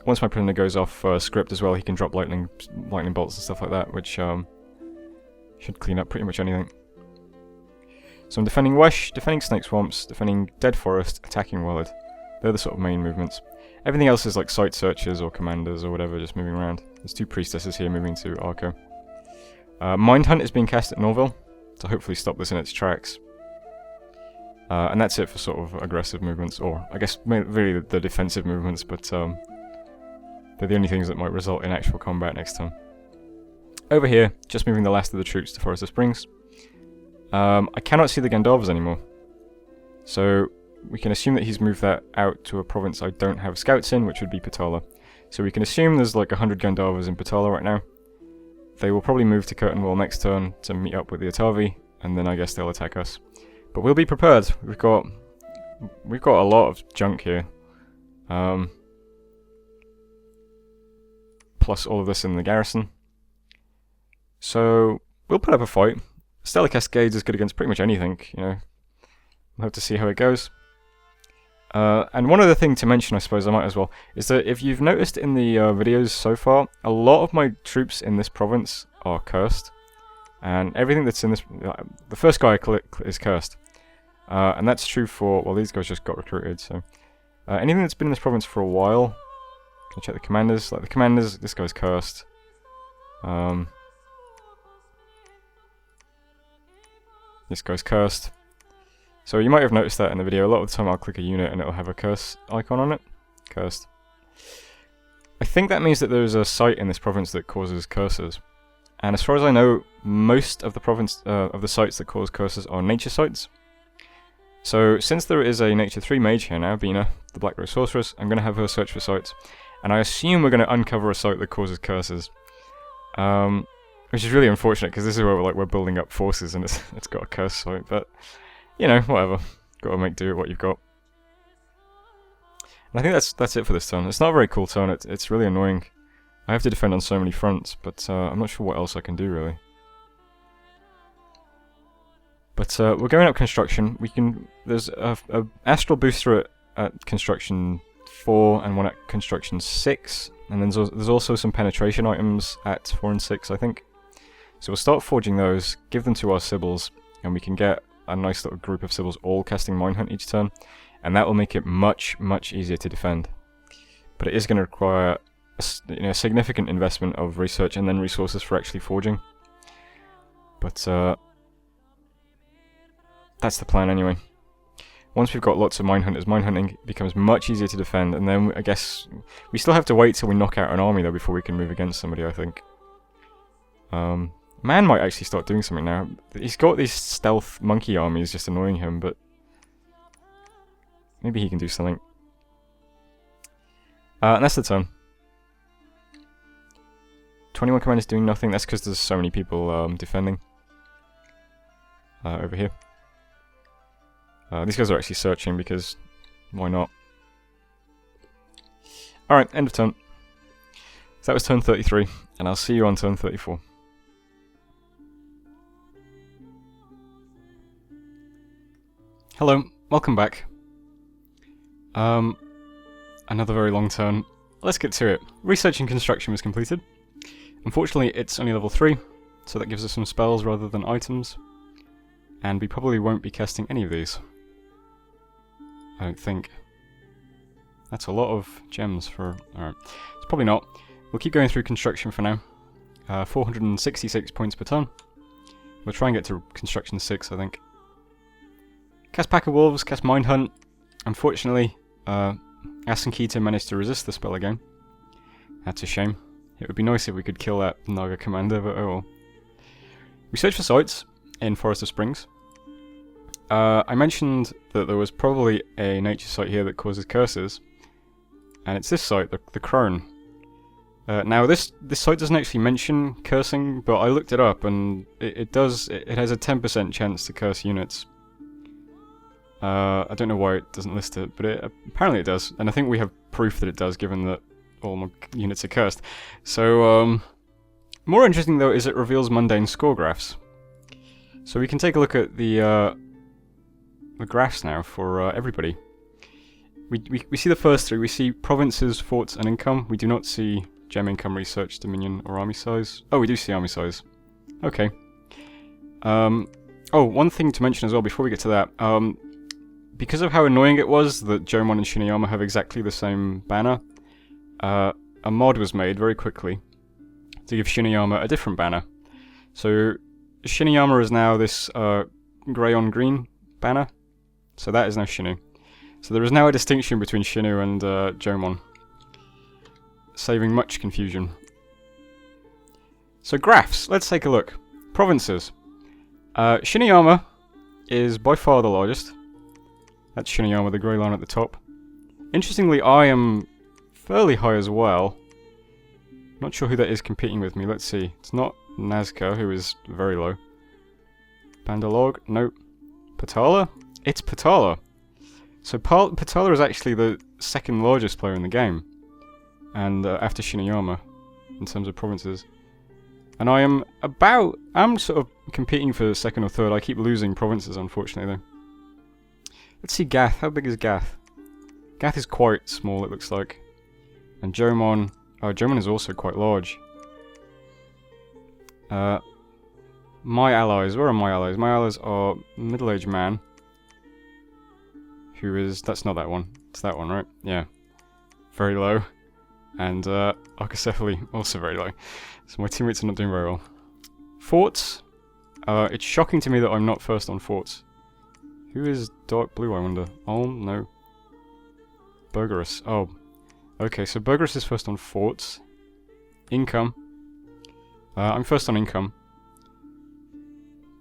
Speaker 1: Once my Pretender goes off script as well, he can drop lightning bolts and stuff like that, which should clean up pretty much anything. So I'm defending Wesh, defending Snake Swamps, defending Dead Forest, attacking Wellard. They're the sort of main movements. Everything else is like Site Searchers or Commanders or whatever, just moving around. There's 2 Priestesses here moving to Arco. Mind Hunt is being cast at Norville, to hopefully stop this in its tracks. And that's it for sort of aggressive movements, or I guess really the defensive movements, but they're the only things that might result in actual combat next time. Over here, just moving the last of the troops to Forest of Springs. I cannot see the Gandharvas anymore. So we can assume that he's moved that out to a province I don't have scouts in, which would be Patala. So we can assume there's like 100 Gandharvas in Patala right now. They will probably move to Curtain Wall next turn to meet up with the Atavi, and then I guess they'll attack us. But we'll be prepared. We've got a lot of junk here. Plus all of this in the garrison. So we'll put up a fight. Stellar Cascades is good against pretty much anything, you know. We'll have to see how it goes. And one other thing to mention, I suppose I might as well, is that if you've noticed in the videos so far, a lot of my troops in this province are cursed. And everything that's in this... the first guy I click is cursed. And that's true for... well, these guys just got recruited, so... anything that's been in this province for a while... I'll check the commanders. Like the commanders, this guy's cursed. This guy's cursed. So you might have noticed that in the video. A lot of the time I'll click a unit and it'll have a curse icon on it. Cursed. I think that means that there's a site in this province that causes curses. And as far as I know, most of the sites that cause curses are nature sites. So since there is a nature 3 mage here now, Bina, the Black Rose Sorceress, I'm going to have her search for sites. And I assume we're going to uncover a site that causes curses. Which is really unfortunate, because this is where we're building up forces and it's got a curse site, but, you know, whatever. Got to make do with what you've got. And I think that's it for this turn. It's not a very cool turn, it's really annoying. I have to defend on so many fronts, but I'm not sure what else I can do, really. But we're going up construction. There's a astral booster at construction 4 and one at construction 6, and then there's also some penetration items at 4 and 6, I think. So we'll start forging those, give them to our Sibyls, and we can get a nice little group of Sibyls all casting Minehunt each turn, and that will make it much, much easier to defend. But it is going to require a significant investment of research and then resources for actually forging. But that's the plan anyway. Once we've got lots of Minehunters, Minehunting becomes much easier to defend, and then I guess we still have to wait till we knock out an army though before we can move against somebody, I think. Man might actually start doing something now. He's got these stealth monkey armies just annoying him, but maybe he can do something. And that's the turn. 21 commanders doing nothing. That's because there's so many people defending over here. These guys are actually searching because why not? Alright, end of turn. So that was turn 33, and I'll see you on turn 34. Hello, welcome back. Another very long turn. Let's get to it. Research and construction was completed. Unfortunately, it's only level 3, so that gives us some spells rather than items. And we probably won't be casting any of these. I don't think. That's a lot of gems for... alright. It's probably not. We'll keep going through construction for now. 466 points per turn. We'll try and get to construction 6, I think. Cast Pack of Wolves, cast Minehunt. Unfortunately, Asankita managed to resist the spell again. That's a shame. It would be nice if we could kill that Naga commander, but oh well. We searched for sites in Forest of Springs. I mentioned that there was probably a nature site here that causes curses, and it's this site, the Crone. Now this site doesn't actually mention cursing, but I looked it up and it does. It has a 10% chance to curse units. I don't know why it doesn't list it, but apparently it does, and I think we have proof that it does, given that all my units are cursed. So, more interesting though is it reveals mundane score graphs. So we can take a look at the graphs now for everybody. We see the first three. We see provinces, forts, and income. We do not see gem income, research, dominion, or army size. Oh, we do see army size. Okay. Oh, one thing to mention as well before we get to that. Because of how annoying it was that Jomon and Shinuyama have exactly the same banner, a mod was made very quickly to give Shinuyama a different banner. So Shinuyama is now this grey on green banner. So that is now Shinu. So there is now a distinction between Shinu and Jomon, saving much confusion. So graphs, let's take a look. Provinces. Shinuyama is by far the largest. That's Shinuyama, the grey line at the top. Interestingly, I am fairly high as well. Not sure who that is competing with me. Let's see. It's not Nazca, who is very low. Bandar, nope. Patala? It's Patala. So Patala is actually the second largest player in the game. And after Shinuyama, in terms of provinces. And I'm sort of competing for second or third. I keep losing provinces, unfortunately, though. Let's see Gath. How big is Gath? Gath is quite small, it looks like. And Jomon... Oh, Jomon is also quite large. My allies. Where are my allies? My allies are middle-aged man. Who is... That's not that one. It's that one, right? Yeah. Very low. And Arcoscephale, also very low. So my teammates are not doing very well. Forts. It's shocking to me that I'm not first on forts. Who is dark blue, I wonder? Ulm? No. Bogarus. Oh. Okay, so Bogarus is first on forts. Income. I'm first on income.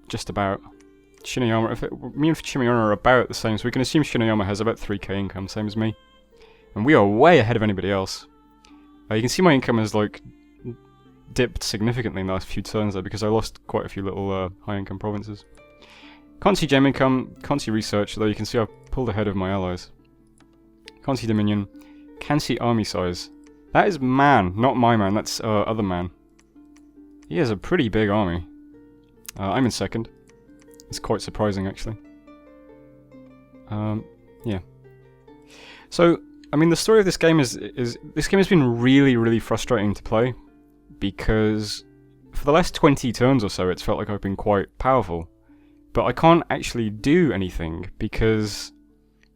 Speaker 1: Just about. Shinuyama, me and Shinuyama are about the same, so we can assume Shinuyama has about 3k income, same as me. And we are way ahead of anybody else. You can see my income has, like, dipped significantly in the last few turns there, because I lost quite a few little high-income provinces. Can't see gem income, can't see research, though you can see I've pulled ahead of my allies. Can't see dominion, can see army size. That is man, not my man, that's other man. He has a pretty big army. I'm in second. It's quite surprising, actually. Yeah. So, I mean, the story of this game is this game has been really, really frustrating to play, because for the last 20 turns or so, it's felt like I've been quite powerful. But I can't actually do anything, because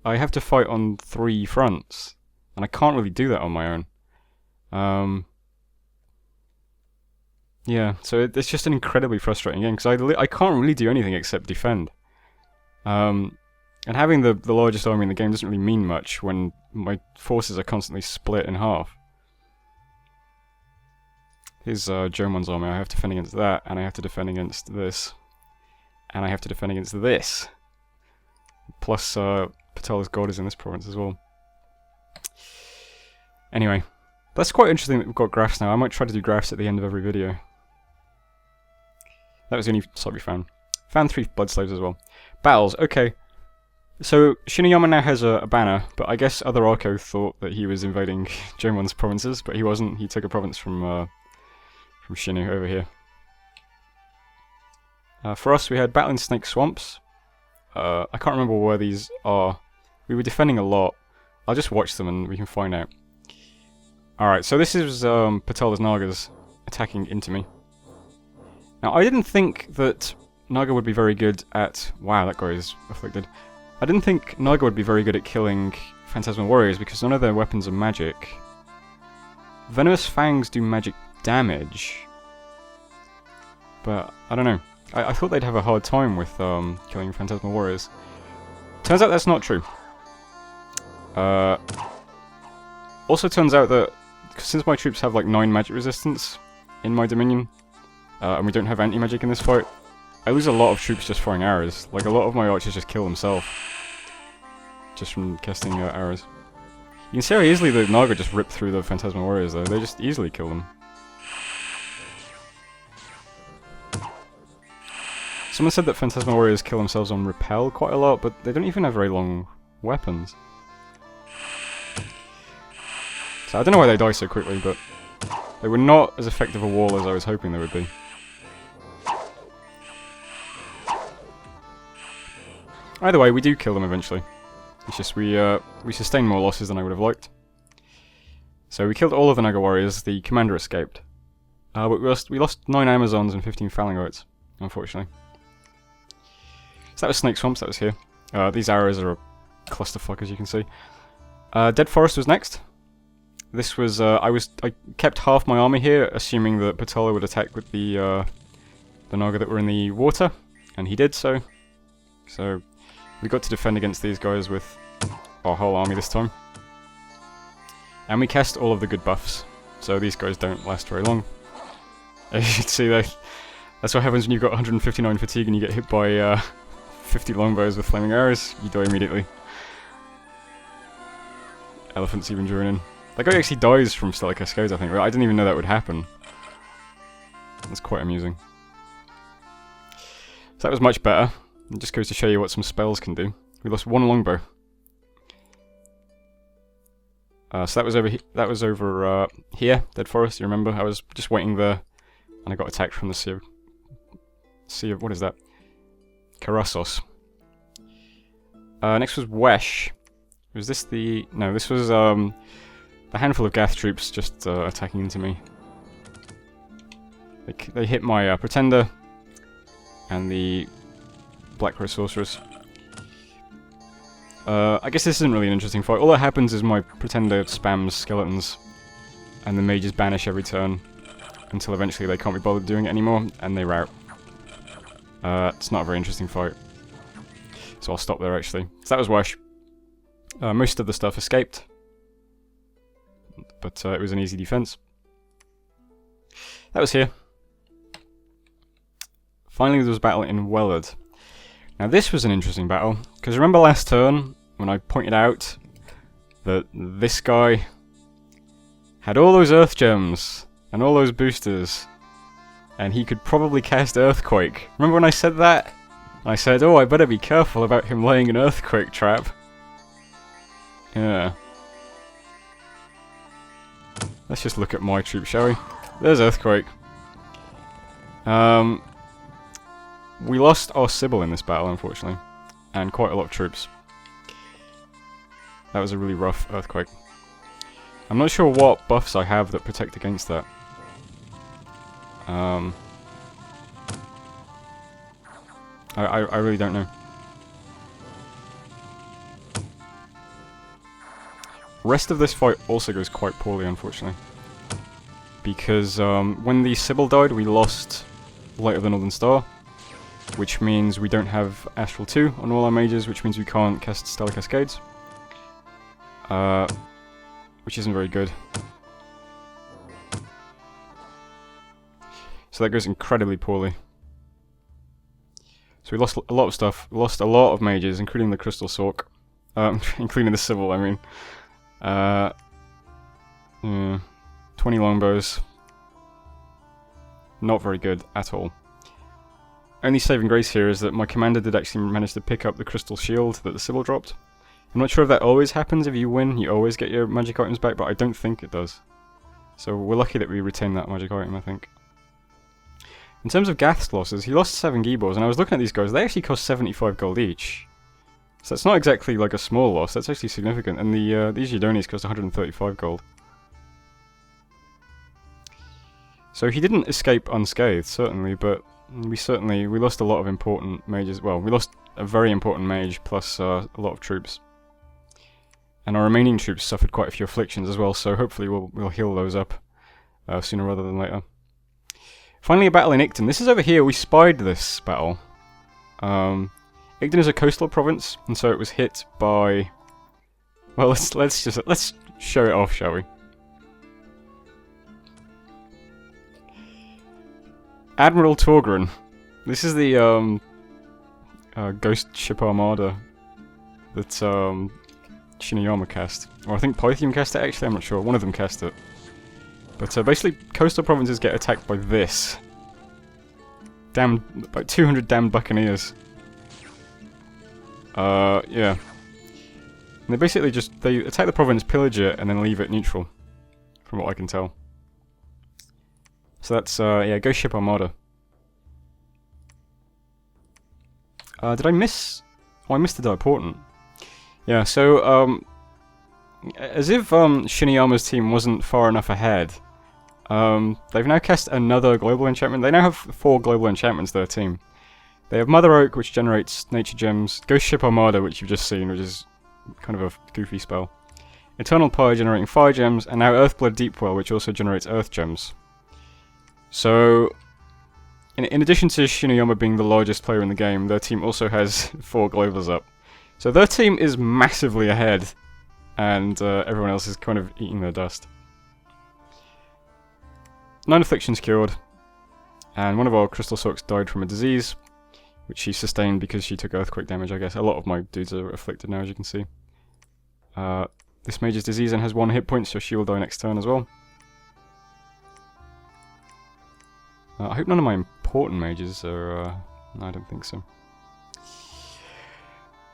Speaker 1: I have to fight on 3 fronts, and I can't really do that on my own. Yeah, so it's just an incredibly frustrating game, because I can't really do anything except defend. And having the largest army in the game doesn't really mean much when my forces are constantly split in half. Here's Jomon's army. I have to defend against that, and I have to defend against this. And I have to defend against this. Plus, Patala's god is in this province as well. Anyway, that's quite interesting that we've got graphs now. I might try to do graphs at the end of every video. That was the only site we found. Found 3 blood slaves as well. Battles, okay. So, Shinuyama now has a banner, but I guess other Arco thought that he was invading Jomon's provinces, but he wasn't. He took a province from Shinu over here. For us, we had Battle in Snake Swamps. I can't remember where these are. We were defending a lot. I'll just watch them and we can find out. Alright, so this is Patala's Nagas attacking into me. Now, I didn't think that Naga would be very good at... Wow, that guy is afflicted. I didn't think Naga would be very good at killing Phantasmal Warriors because none of their weapons are magic. Venomous Fangs do magic damage. But, I don't know. I thought they'd have a hard time with killing Phantasmal Warriors. Turns out that's not true. Also turns out that since my troops have like 9 magic resistance in my dominion, and we don't have anti-magic in this fight, I lose a lot of troops just firing arrows. Like, a lot of my archers just kill themselves. Just from casting arrows. You can see how easily the Naga just rip through the Phantasmal Warriors though. They just easily kill them. Someone said that Phantasmal Warriors kill themselves on repel quite a lot, but they don't even have very long weapons. So I don't know why they die so quickly, but they were not as effective a wall as I was hoping they would be. Either way, we do kill them eventually. It's just we sustained more losses than I would have liked. So we killed all of the Naga warriors. The commander escaped, but we lost 9 Amazons and 15 Phalangoites, unfortunately. So that was Snake Swamps. That was here. These arrows are a clusterfuck, as you can see. Dead Forest was next. This was I kept half my army here, assuming that Patala would attack with the Naga that were in the water, and he did so. So we got to defend against these guys with our whole army this time. And we cast all of the good buffs, so these guys don't last very long. As you can see, that's what happens when you've got 159 fatigue and you get hit by 50 longbows with flaming arrows. You die immediately. elephants even join in. That guy actually dies from stellar cascades, I think. I didn't even know that would happen. That's quite amusing. So that was much better. It just goes to show you what some spells can do. We lost one longbow. So that was over here, Dead Forest. You remember? I was just waiting there, and I got attacked from the sea of what is that? Karassos. Next was Wesh. Was this the... No, this was a handful of Gath troops just attacking into me. They hit my Pretender and the Black Rose Sorceress. I guess this isn't really an interesting fight. All that happens is my Pretender spams skeletons, and the mages banish every turn until eventually they can't be bothered doing it anymore, and they rout. It's not a very interesting fight. So I'll stop there, actually. So that was Wesh. Most of the stuff escaped, but it was an easy defense. That was here. Finally, there was a battle in Wellard. Now this was an interesting battle, because remember last turn when I pointed out that this guy had all those earth gems and all those boosters, and he could probably cast Earthquake. Remember when I said that? I said, oh, I better be careful about him laying an Earthquake trap. Yeah. Let's just look at my troop, shall we? There's Earthquake. We lost our Sybil in this battle, unfortunately, and quite a lot of troops. That was a really rough Earthquake. I'm not sure what buffs I have that protect against that. I really don't know. Rest of this fight also goes quite poorly, unfortunately. Because when the Sybil died, we lost Light of the Northern Star, which means we don't have Astral 2 on all our mages, which means we can't cast Stellar Cascades. Which isn't very good. So that goes incredibly poorly. So we lost a lot of stuff. We lost a lot of mages, including the Crystal Sork. Including the Sybil, I mean. 20 longbows. Not very good at all. Only saving grace here is that my commander did actually manage to pick up the crystal shield that the Sybil dropped. I'm not sure if that always happens. If you win, you always get your magic items back, but I don't think it does. So we're lucky that we retain that magic item, I think. In terms of Gath's losses, he lost 7 Gibors, and I was looking at these guys, they actually cost 75 gold each. So that's not exactly like a small loss, that's actually significant, and these Yudonis cost 135 gold. So he didn't escape unscathed, certainly, but we lost a lot of important mages. Well, we lost a very important mage, plus a lot of troops. And our remaining troops suffered quite a few afflictions as well, so hopefully we'll heal those up sooner rather than later. Finally, a battle in Icton. This is over here. We spied this battle. Icton is a coastal province, and so it was hit by... Well, let's show it off, shall we? Admiral Torgren. This is the ghost ship armada that Shinuyama cast, or I think Pythium cast it. Actually, I'm not sure. One of them cast it. But basically, coastal provinces get attacked by this. About 200 damned buccaneers. Yeah. And they basically they attack the province, pillage it, and then leave it neutral, from what I can tell. So that's, yeah, Ghost Ship Armada. Did I miss... Oh, I missed the Diportent. Yeah, so, as if Shinuyama's team wasn't far enough ahead, they've now cast another global enchantment. They now have 4 global enchantments, their team. They have Mother Oak, which generates nature gems, Ghost Ship Armada, which you've just seen, which is kind of a goofy spell, Eternal Pyre generating fire gems, and now Earthblood Deepwell, which also generates earth gems. So, in addition to Shinuyama being the largest player in the game, their team also has 4 globals up. So their team is massively ahead, and everyone else is kind of eating their dust. 9 afflictions cured, and one of our Crystal Sorks died from a disease, which she sustained because she took earthquake damage, I guess. A lot of my dudes are afflicted now, as you can see. This mage is diseased and has 1 hit point, so she will die next turn as well. I hope none of my important mages are... no, I don't think so.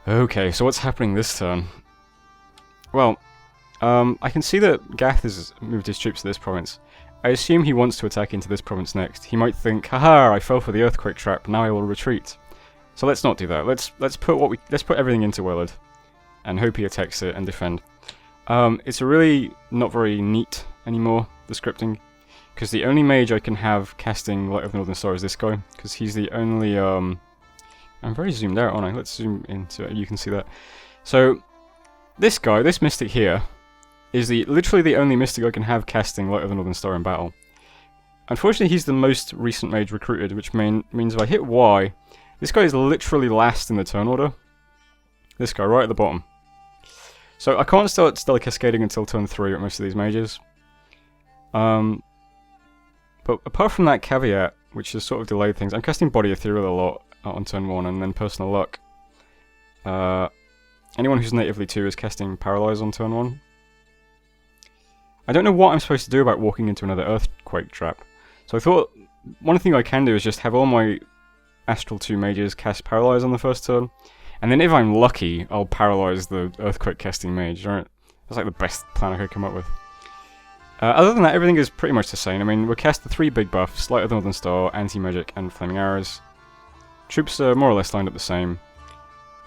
Speaker 1: Okay, so what's happening this turn? Well, I can see that Gath has moved his troops to this province. I assume he wants to attack into this province next. He might think, haha, I fell for the earthquake trap, now I will retreat. So let's not do that. Let's put everything into Willard and hope he attacks it and defend. It's really not very neat anymore, the scripting, because the only mage I can have casting Light of the Northern Star is this guy, because he's the only, I'm very zoomed out, aren't I? Let's zoom into it, you can see that. So, this guy, this mystic here, is literally the only mystic I can have casting Light of the Northern Star in battle. Unfortunately, he's the most recent mage recruited, which means if I hit Y, this guy is literally last in the turn order. This guy, right at the bottom. So I can't start Stellar Cascading until turn 3 with most of these mages. But apart from that caveat, which has sort of delayed things, I'm casting Body Ethereal a lot on turn 1 and then Personal Luck. Anyone who's natively 2 is casting Paralyze on turn 1. I don't know what I'm supposed to do about walking into another Earthquake trap. So I thought one thing I can do is just have all my Astral 2 mages cast Paralyze on the first turn. And then if I'm lucky, I'll Paralyze the Earthquake casting mage, right? That's like the best plan I could come up with. Other than that, everything is pretty much the same. I mean, we'll cast the 3 big buffs, Light of the Northern Star, Anti-Magic, and Flaming Arrows. Troops are more or less lined up the same.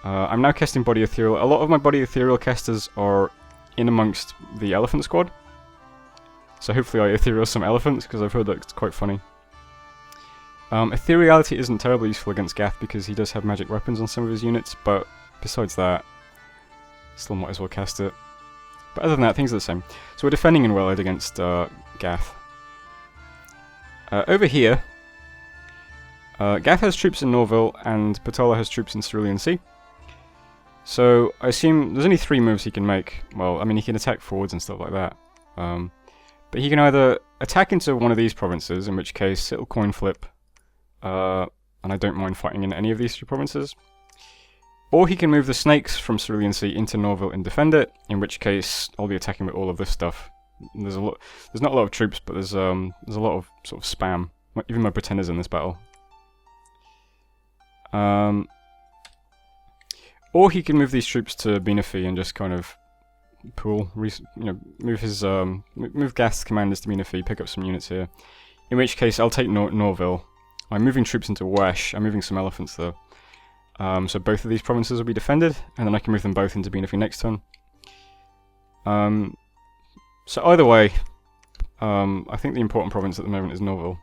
Speaker 1: I'm now casting Body Ethereal. A lot of my Body Ethereal casters are in amongst the Elephant Squad. So hopefully I Ethereal some elephants, because I've heard that it's quite funny. Ethereality isn't terribly useful against Gath because he does have magic weapons on some of his units, but besides that, still might as well cast it. But other than that, things are the same. So we're defending in Willard against Gath. Over here, Gath has troops in Norville and Patala has troops in Cerulean Sea. So I assume there's only 3 moves he can make. Well, I mean, he can attack forwards and stuff like that. But he can either attack into one of these provinces, in which case it'll coin flip, and I don't mind fighting in any of these 3 provinces. Or he can move the snakes from Cerulean Sea into Norville and defend it, in which case I'll be attacking with all of this stuff. There's not a lot of troops, but there's a lot of sort of spam. Even my pretenders in this battle. Or he can move these troops to Benefi and just kind of pool, move his move Gath's commanders to Benefi, pick up some units here. In which case I'll take Norville. I'm moving troops into Wesh. I'm moving some elephants though. So both of these provinces will be defended, and then I can move them both into Benefi next turn. So either way, I think the important province at the moment is Norville.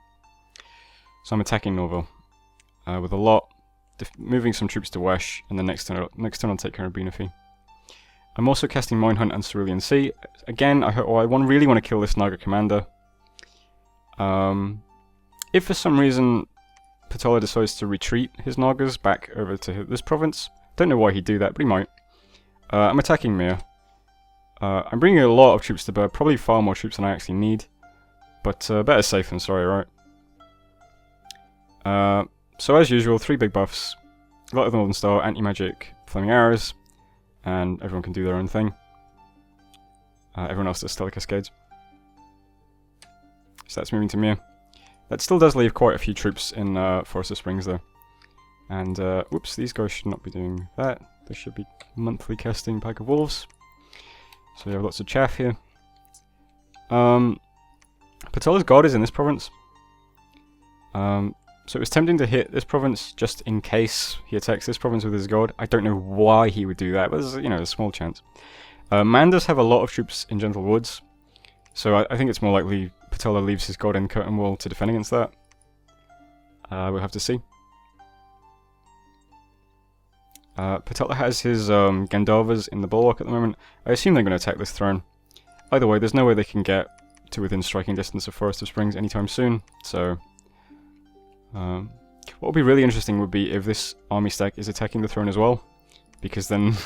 Speaker 1: So I'm attacking Norville with a lot, moving some troops to Wesh, and then next turn I'll take care of Benefi. I'm also casting Minehunt and Cerulean Sea. Again, I really want to kill this Naga commander. If for some reason Patala decides to retreat his Nagas back over to this province, don't know why he'd do that, but he might. I'm attacking Mir. I'm bringing a lot of troops to bear, probably far more troops than I actually need, but better safe than sorry, right? So as usual, 3 big buffs, Light of the Northern Star, Anti-Magic, Flaming Arrows, and everyone can do their own thing. Everyone else does Stellar Cascades. So that's moving to Mir. That still does leave quite a few troops in Forest of Springs though. And, whoops, these guys should not be doing that. They should be monthly casting Pack of Wolves. So we have lots of chaff here. Patala's God is in this province. So it was tempting to hit this province just in case he attacks this province with his God. I don't know why he would do that, but there's, a small chance. Man does have a lot of troops in Gentle Woods, so I think it's more likely Patala leaves his God in Curtain Wall to defend against that. We'll have to see. Patala has his Gandharvas in the Bulwark at the moment. I assume they're going to attack this throne. Either way, there's no way they can get to within striking distance of Forest of Springs anytime soon, so... what would be really interesting would be if this army stack is attacking the throne as well, because then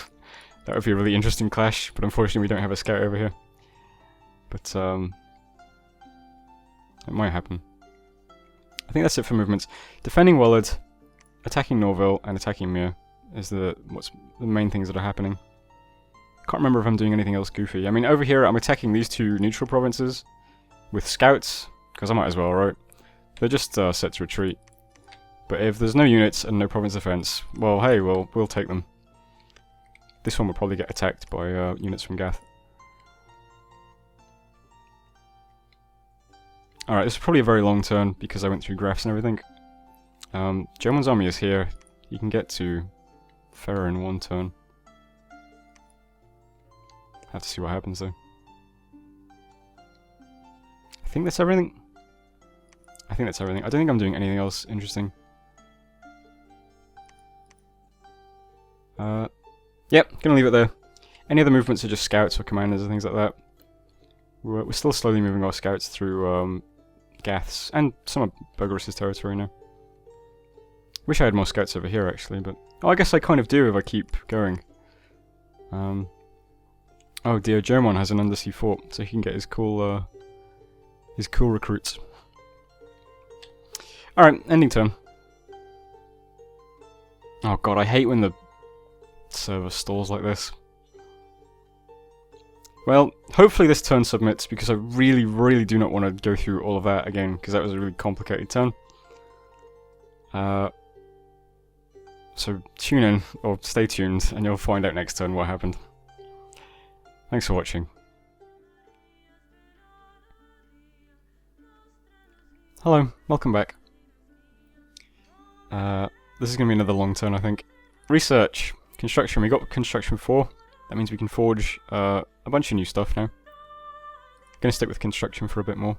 Speaker 1: that would be a really interesting clash, but unfortunately we don't have a scout over here. But it might happen. I think that's it for movements. Defending Willard, attacking Norville, and attacking Mir is what's the main things that are happening. Can't remember if I'm doing anything else goofy. I mean, over here I'm attacking these two neutral provinces with scouts, because I might as well, right? They're just set to retreat. But if there's no units and no province defense, well, hey, we'll take them. This one will probably get attacked by units from Gath. Alright, this is probably a very long turn because I went through graphs and everything. Jomon's army is here. You can get to Ferrer in one turn. Have to see what happens though. I think that's everything. I think that's everything. I don't think I'm doing anything else interesting. Yep, gonna leave it there. Any other movements are just scouts or commanders and things like that. We're still slowly moving our scouts through Gath's and some of Bogarus' territory now. Wish I had more scouts over here actually, but oh, I guess I kind of do if I keep going. Oh dear, Jomon has an undersea fort, so he can get his cool recruits. Alright, ending turn. Oh god, I hate when the server stalls like this. Well, hopefully this turn submits, because I really, really do not want to go through all of that again, because that was a really complicated turn. So tune in, or stay tuned, and you'll find out next turn what happened. Thanks for watching. Hello, welcome back. This is going to be another long turn, I think. Research. Construction. We got construction 4. That means we can forge a bunch of new stuff now. Gonna stick with construction for a bit more.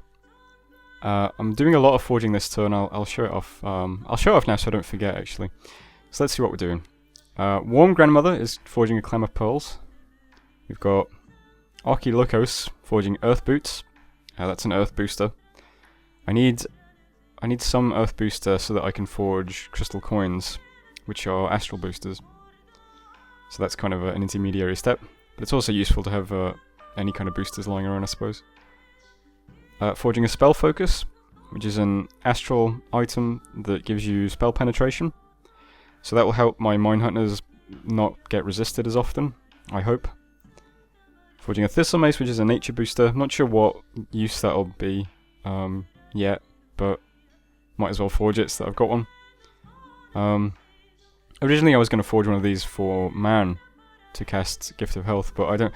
Speaker 1: I'm doing a lot of forging this turn. I'll show it off. I'll show it off now so I don't forget, actually. So let's see what we're doing. Warm Grandmother is forging a clam of pearls. We've got Arcoscephale forging earth boots. That's an earth booster. I need some earth booster so that I can forge crystal coins, which are astral boosters. So that's kind of an intermediary step. But it's also useful to have any kind of boosters lying around, I suppose. Forging a spell focus, which is an astral item that gives you spell penetration. So that will help my mine hunters not get resisted as often, I hope. Forging a thistle mace, which is a nature booster. Not sure what use that'll be yet, but might as well forge it so that I've got one. Originally I was going to forge one of these for Man to cast Gift of Health, but I don't...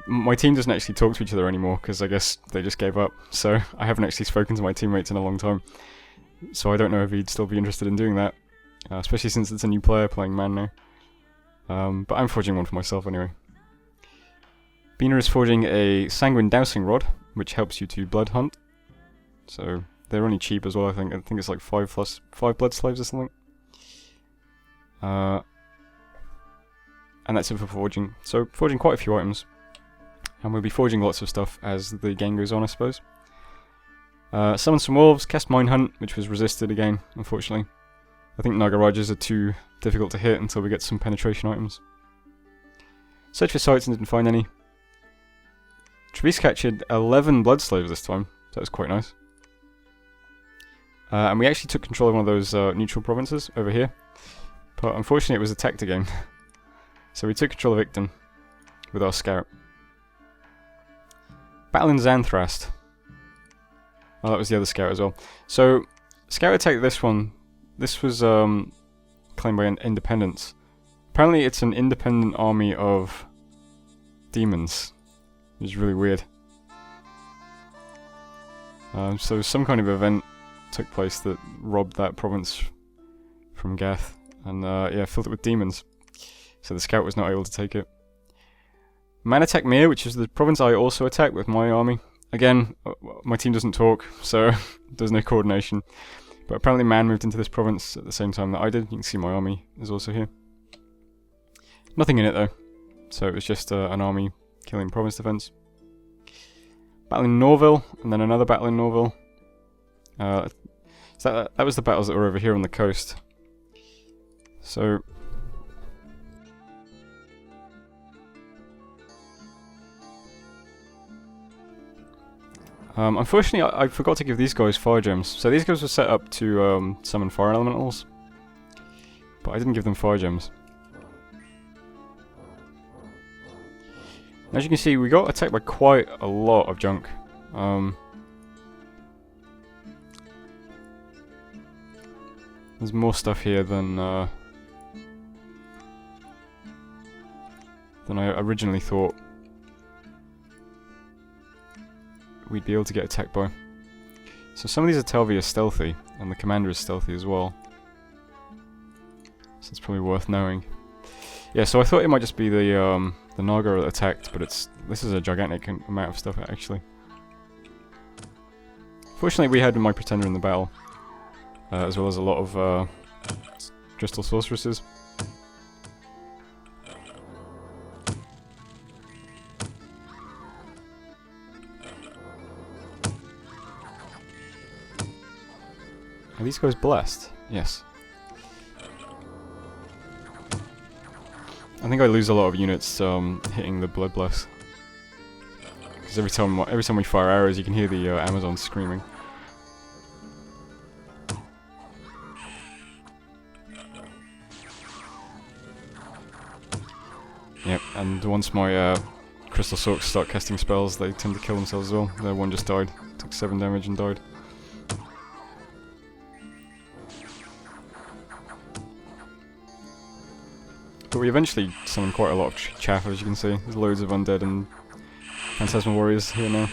Speaker 1: My team doesn't actually talk to each other anymore, because I guess they just gave up. So I haven't actually spoken to my teammates in a long time. So I don't know if he'd still be interested in doing that. Especially since it's a new player playing Man now. But I'm forging one for myself anyway. Bina is forging a Sanguine Dowsing Rod, which helps you to blood hunt. So they're only cheap as well, I think. I think it's like 5 blood slaves or something. And that's it for forging. So forging quite a few items. And we'll be forging lots of stuff as the game goes on, I suppose. Summon some wolves, cast Mine Hunt, which was resisted again, unfortunately. I think Nagarajas are too difficult to hit until we get some penetration items. Search for sites and didn't find any. Trevis captured 11 blood slaves this time. That was quite nice. And we actually took control of one of those neutral provinces over here. But unfortunately it was attacked again. So we took control of Icton with our scout. Battle in Xanthrast. Oh, that was the other scout as well. So, scout attacked this one. This was claimed by an Independence. Apparently it's an independent army of demons. Which is really weird. So some kind of event took place that robbed that province from Gath. And yeah, filled it with demons. So the scout was not able to take it. Man attacked Mir, which is the province I also attacked with my army. Again, my team doesn't talk, so there's no coordination. But apparently Man moved into this province at the same time that I did. You can see my army is also here. Nothing in it though. So it was just an army killing province defense. Battle in Norville, and then another battle in Norville. So that was the battles that were over here on the coast. So... unfortunately, I forgot to give these guys fire gems. So these guys were set up to summon fire elementals, but I didn't give them fire gems. As you can see, we got attacked by quite a lot of junk. There's more stuff here than I originally thought we'd be able to get attacked by. So some of these Atelvi are stealthy, and the commander is stealthy as well. So it's probably worth knowing. Yeah, so I thought it might just be the Naga that attacked, but this is a gigantic amount of stuff actually. Fortunately, we had my pretender in the battle, as well as a lot of crystal sorceresses. Are these guys blessed? Yes. I think I lose a lot of units hitting the blood bless. Because every time we fire arrows, you can hear the Amazon screaming. Yep, and once my crystal sorks start casting spells, they tend to kill themselves as well. Their one just died, took 7 damage and died. But we eventually summoned quite a lot of chaff, as you can see. There's loads of undead and phantasmal warriors here now.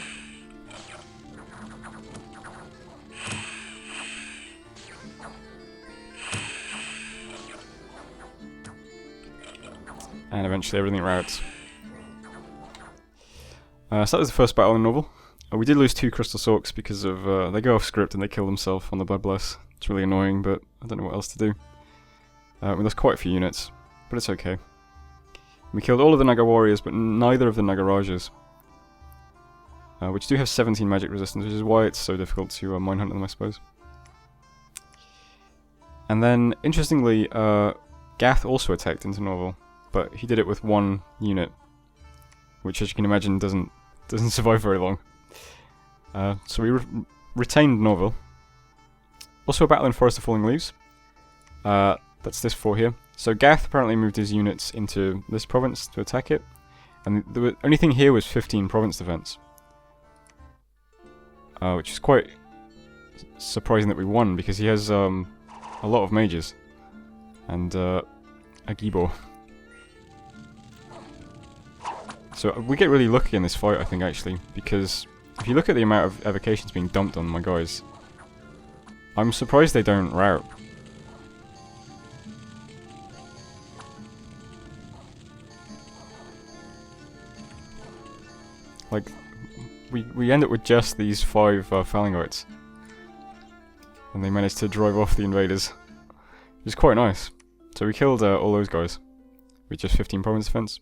Speaker 1: And eventually everything routs. So that was the first battle in the novel. We did lose 2 crystal sorks because of they go off script and they kill themselves on the blood bless. It's really annoying, but I don't know what else to do. We lost quite a few units, but it's okay. We killed all of the Naga warriors, but neither of the Nagarajas, which do have 17 magic resistance, which is why it's so difficult to minehunt them, I suppose. And then, interestingly, Gath also attacked into Norval, but he did it with 1 unit, which, as you can imagine, doesn't survive very long. So we retained Norval. Also a battle in Forest of Falling Leaves. That's this fort here. So Gath apparently moved his units into this province to attack it, and the only thing here was 15 province defense, which is quite surprising that we won, because he has a lot of mages and a Gibor. So we get really lucky in this fight, I think, actually, because if you look at the amount of evocations being dumped on my guys, I'm surprised they don't rout. Like, we end up with just these 5 Phalangoites, and they managed to drive off the invaders, which is quite nice. So we killed all those guys with just 15 province defense.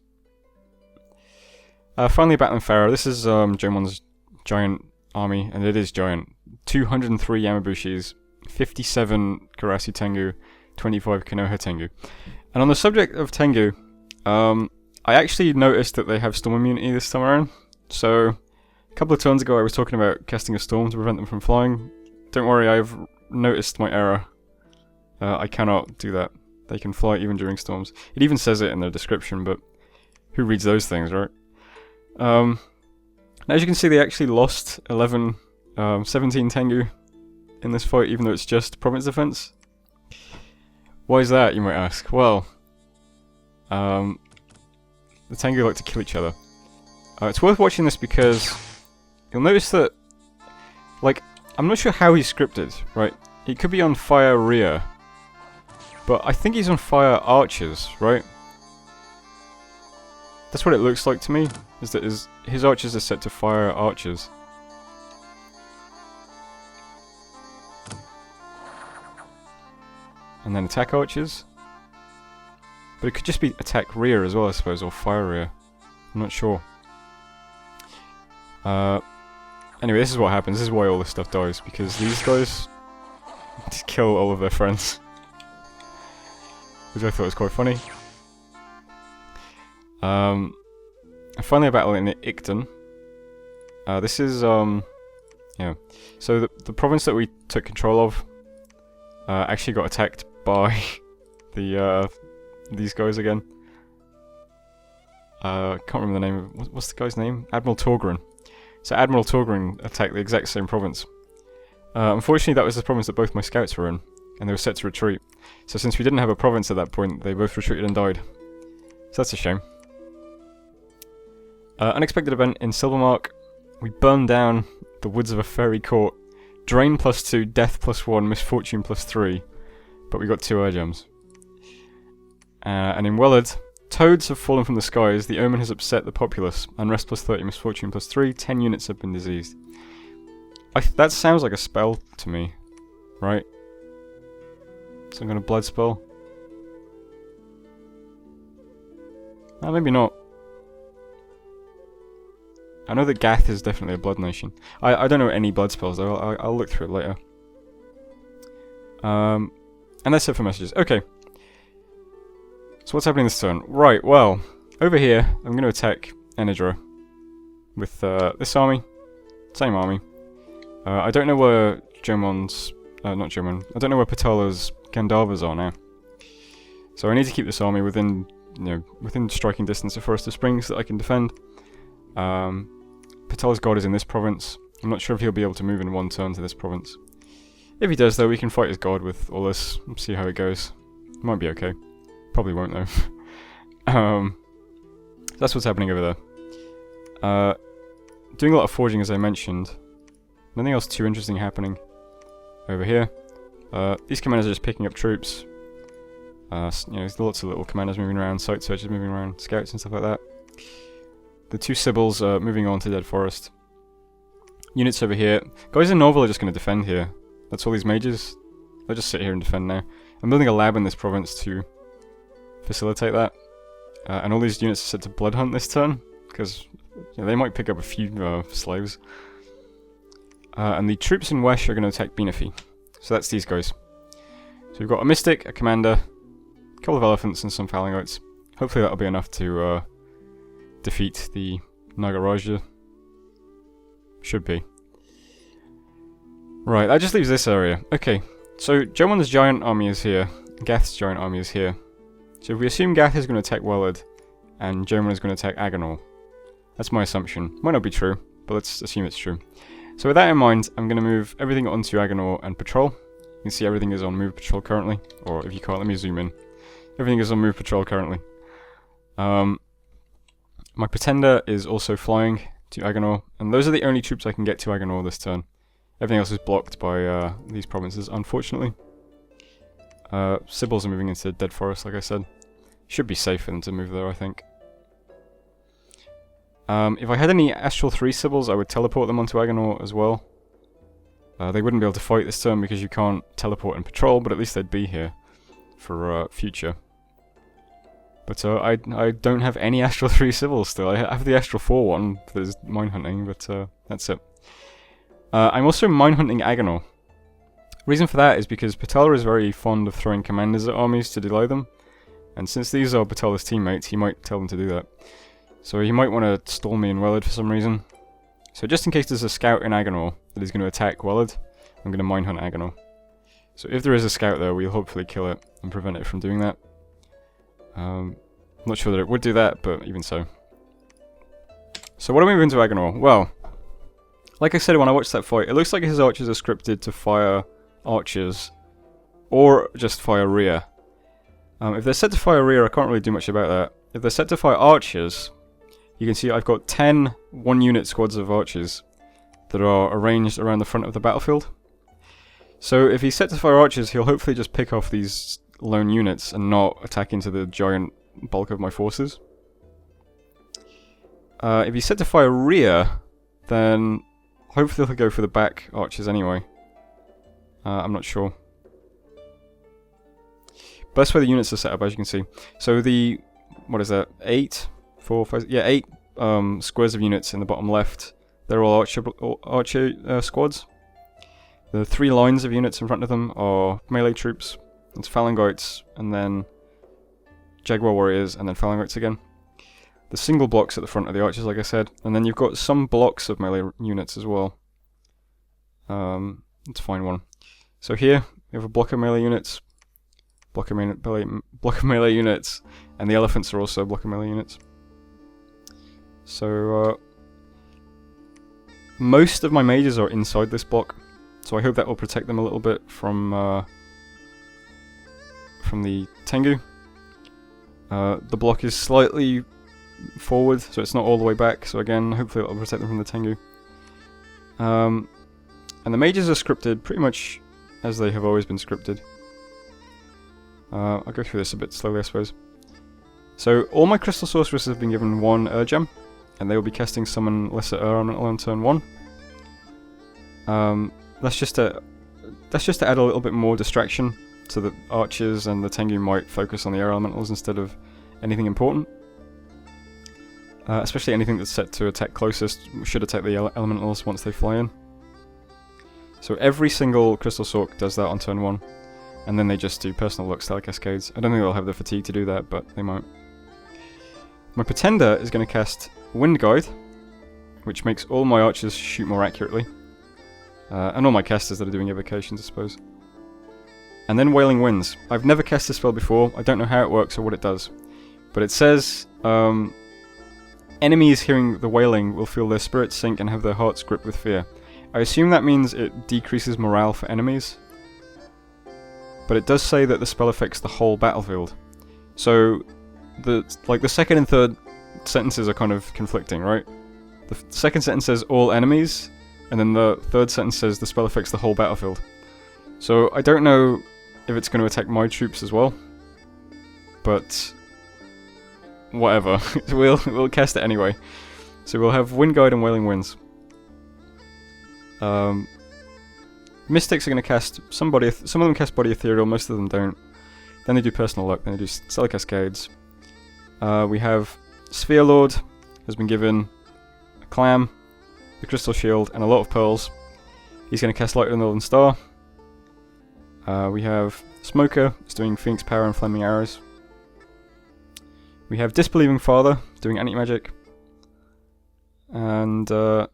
Speaker 1: Finally, a battle in Pharaoh. This is Jomon's giant army, and it is giant. 203 Yamabushis, 57 Karasu Tengu, 25 Konoha Tengu. And on the subject of Tengu, I actually noticed that they have storm immunity this time around. So, a couple of turns ago I was talking about casting a storm to prevent them from flying. Don't worry, I've noticed my error. I cannot do that. They can fly even during storms. It even says it in their description, but who reads those things, right? As you can see, they actually lost 17 Tengu in this fight, even though it's just province defense. Why is that, you might ask? Well, the Tengu like to kill each other. It's worth watching this because you'll notice that, like, I'm not sure how he's scripted, right? He could be on fire rear, but I think he's on fire archers, right? That's what it looks like to me, is that his archers are set to fire archers. And then attack archers. But it could just be attack rear as well, I suppose, or fire rear. I'm not sure. Anyway, this is what happens. This is why all this stuff dies, because these guys just kill all of their friends. Which I thought was quite funny. Finally a battle in Icton. This is, yeah. So the province that we took control of actually got attacked by these guys again. Can't remember the name of... What's the guy's name? Admiral Torgren. So Admiral Torgren attacked the exact same province. Unfortunately, that was the province that both my scouts were in, and they were set to retreat. So since we didn't have a province at that point, they both retreated and died. So that's a shame. Unexpected event in Silvermark. We burned down the woods of a fairy court. Drain +2, death +1, misfortune +3. But we got 2 air gems. And in Wellard, toads have fallen from the skies. The omen has upset the populace. Unrest +30, misfortune +3. 10 units have been diseased. That sounds like a spell to me, right? Some kind of blood spell. Maybe not. I know that Gath is definitely a blood nation. I don't know any blood spells though. I'll look through it later. And that's it for messages. Okay. So what's happening this turn? Right, well, over here, I'm going to attack Enedra with this army. Same army. I don't know where Jomon's... not Jomon. I don't know where Patala's Gandharvas are now. So I need to keep this army within, within striking distance of Forest of Springs that I can defend. Patala's god is in this province. I'm not sure if he'll be able to move in one turn to this province. If he does though, we can fight his god with all this. See how it goes. Might be okay. Probably won't though. That's what's happening over there. Doing a lot of forging as I mentioned. Nothing else too interesting happening over here. These commanders are just picking up troops. There's lots of little commanders moving around, site searchers moving around, scouts and stuff like that. The 2 Sibyls are moving on to Dead Forest. Units over here. Guys in Norval are just going to defend here. That's all these mages. They'll just sit here and defend now. I'm building a lab in this province to facilitate that. And all these units are set to blood hunt this turn, because they might pick up a few slaves. And the troops in Wesh are going to attack Benefi. So that's these guys. So we've got a Mystic, a Commander, a couple of Elephants, and some Phalangites. Hopefully that'll be enough to defeat the Nagaraja. Should be. Right, that just leaves this area. Okay, so Jomon's giant army is here. Gath's giant army is here. So if we assume Gath is going to attack Wellard, and Jomon is going to attack Aganor. That's my assumption. Might not be true, but let's assume it's true. So with that in mind, I'm going to move everything onto Aganor and Patrol. You can see everything is on Move Patrol currently. Or if you can't, let me zoom in. Everything is on Move Patrol currently. My Pretender is also flying to Aganor, and those are the only troops I can get to Aganor this turn. Everything else is blocked by these provinces, unfortunately. Sibyls are moving into Dead Forest, like I said. Should be safe for them to move there, I think. If I had any Astral 3 Sibyls, I would teleport them onto Aganor as well. They wouldn't be able to fight this turn because you can't teleport and patrol, but at least they'd be here for future. But I don't have any Astral 3 Sibyls still. I have the Astral 4 one that is mine hunting, but that's it. I'm also mine hunting Aganor. Reason for that is because Patala is very fond of throwing commanders at armies to delay them, and since these are Patala's teammates, he might tell them to do that. So he might want to stall me in Wellard for some reason. So just in case there's a scout in Aganor that is going to attack Wellard, I'm going to mine hunt Aganor. So if there is a scout there, we'll hopefully kill it and prevent it from doing that. I'm not sure that it would do that, but even so. So what do we move into Aganor? Well, like I said when I watched that fight, it looks like his archers are scripted to fire archers, or just fire rear. If they're set to fire rear, I can't really do much about that. If they're set to fire archers, you can see I've got 10 1-unit squads of archers that are arranged around the front of the battlefield. So if he's set to fire archers, he'll hopefully just pick off these lone units and not attack into the giant bulk of my forces. If he's set to fire rear, then hopefully he'll go for the back archers anyway. I'm not sure. But that's where the units are set up, as you can see. So the, what is that, 8 squares of units in the bottom left. They're all archer squads. The 3 lines of units in front of them are melee troops. It's Phalangites, and then Jaguar Warriors, and then Phalangites again. The single blocks at the front of the archers, like I said. And then you've got some blocks of melee units as well. Let's find one. So here, we have a block of melee units. Block of melee units. And the elephants are also a block of melee units. So, most of my mages are inside this block, so I hope that will protect them a little bit from the Tengu. The block is slightly forward, so it's not all the way back, so again, hopefully it'll protect them from the Tengu. And the mages are scripted pretty much as they have always been scripted. I'll go through this a bit slowly, I suppose. So, all my Crystal Sorceresses have been given 1 gem, and they will be casting Summon Lesser Elemental on turn 1. That's just to add a little bit more distraction, so that archers and the Tengu might focus on the air elementals instead of anything important. Especially anything that's set to attack closest should attack the elementals once they fly in. So every single Crystal Sorc does that on turn 1, and then they just do Personal Luck Stellar Cascades. I don't think they'll have the fatigue to do that, but they might. My Pretender is going to cast Wind Guide, which makes all my archers shoot more accurately. And all my casters that are doing evocations, I suppose. And then Wailing Winds. I've never cast this spell before, I don't know how it works or what it does. But it says, enemies hearing the wailing will feel their spirits sink and have their hearts grip with fear. I assume that means it decreases morale for enemies. But it does say that the spell affects the whole battlefield. So, the second and third sentences are kind of conflicting, right? The second sentence says all enemies, and then the third sentence says the spell affects the whole battlefield. So I don't know if it's going to attack my troops as well, but whatever, we'll cast it anyway. So we'll have Wind Guide and Wailing Winds. Mystics are going to cast some of them cast Body Ethereal, most of them don't. Then they do Personal Luck, then they do Stellar Cascades. We have Sphere Lord, has been given a Clam, the Crystal Shield, and a lot of pearls. He's going to cast Light of the Northern Star. We have Smoker, is doing Phoenix Power and Flaming Arrows. We have Disbelieving Father, doing Anti-Magic. And we've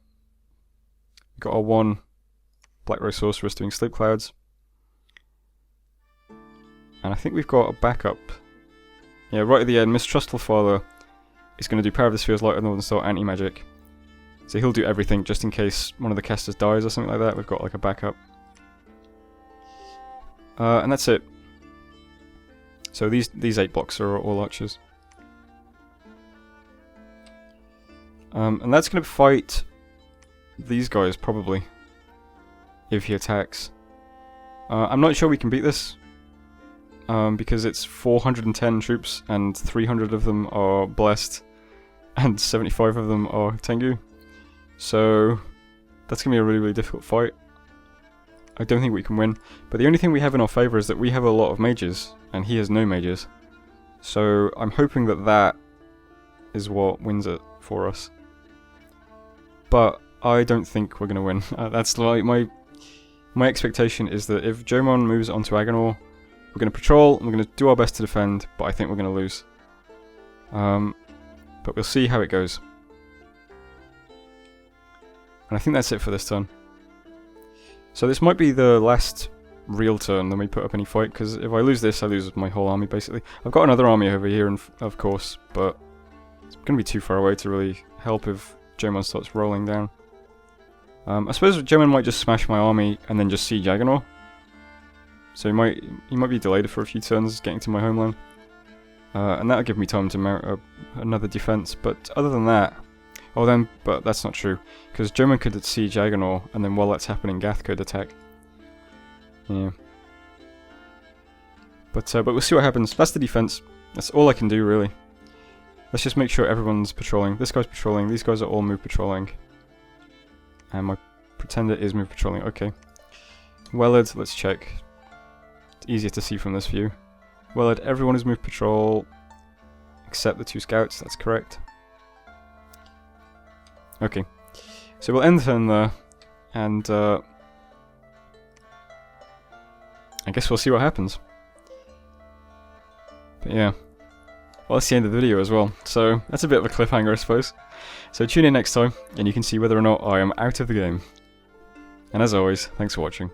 Speaker 1: got our 1 Black Rose Sorceress doing Sleep Clouds. And I think we've got a backup. Yeah, right at the end, Mistrustful Father is going to do Power of the Spheres, Light of the Northern Star, Anti-Magic. So he'll do everything just in case one of the casters dies or something like that. We've got like a backup. And that's it. So these 8 blocks are all archers. And that's going to fight these guys, probably. If he attacks. I'm not sure we can beat this. Because it's 410 troops, and 300 of them are blessed, and 75 of them are Tengu. So that's going to be a really, really difficult fight. I don't think we can win. But the only thing we have in our favour is that we have a lot of mages, and he has no mages. So I'm hoping that that is what wins it for us. But I don't think we're going to win. That's like my expectation is that if Jomon moves onto Agonor, we're going to patrol, and we're going to do our best to defend, but I think we're going to lose. But we'll see how it goes. And I think that's it for this turn. So this might be the last real turn that we put up any fight, because if I lose this, I lose my whole army, basically. I've got another army over here, of course, but it's going to be too far away to really help if Jomon starts rolling down. I suppose Jomon might just smash my army and then just siege Agonor. So he might be delayed for a few turns getting to my homeland. And that'll give me time to mount another defense, but other than that... but that's not true, because Jomon could siege Agonor, and then while that's happening, Gath could attack. Yeah. But we'll see what happens. That's the defense. That's all I can do, really. Let's just make sure everyone's patrolling. This guy's patrolling, these guys are all move patrolling. And my Pretender is move patrolling, okay. Wellard, let's check. It's easier to see from this view. Wellard, everyone is move patrol, except the 2 scouts, that's correct. Okay, so we'll end the turn there, and I guess we'll see what happens. But yeah, well, that's the end of the video as well, so that's a bit of a cliffhanger, I suppose. So tune in next time, and you can see whether or not I am out of the game. And as always, thanks for watching.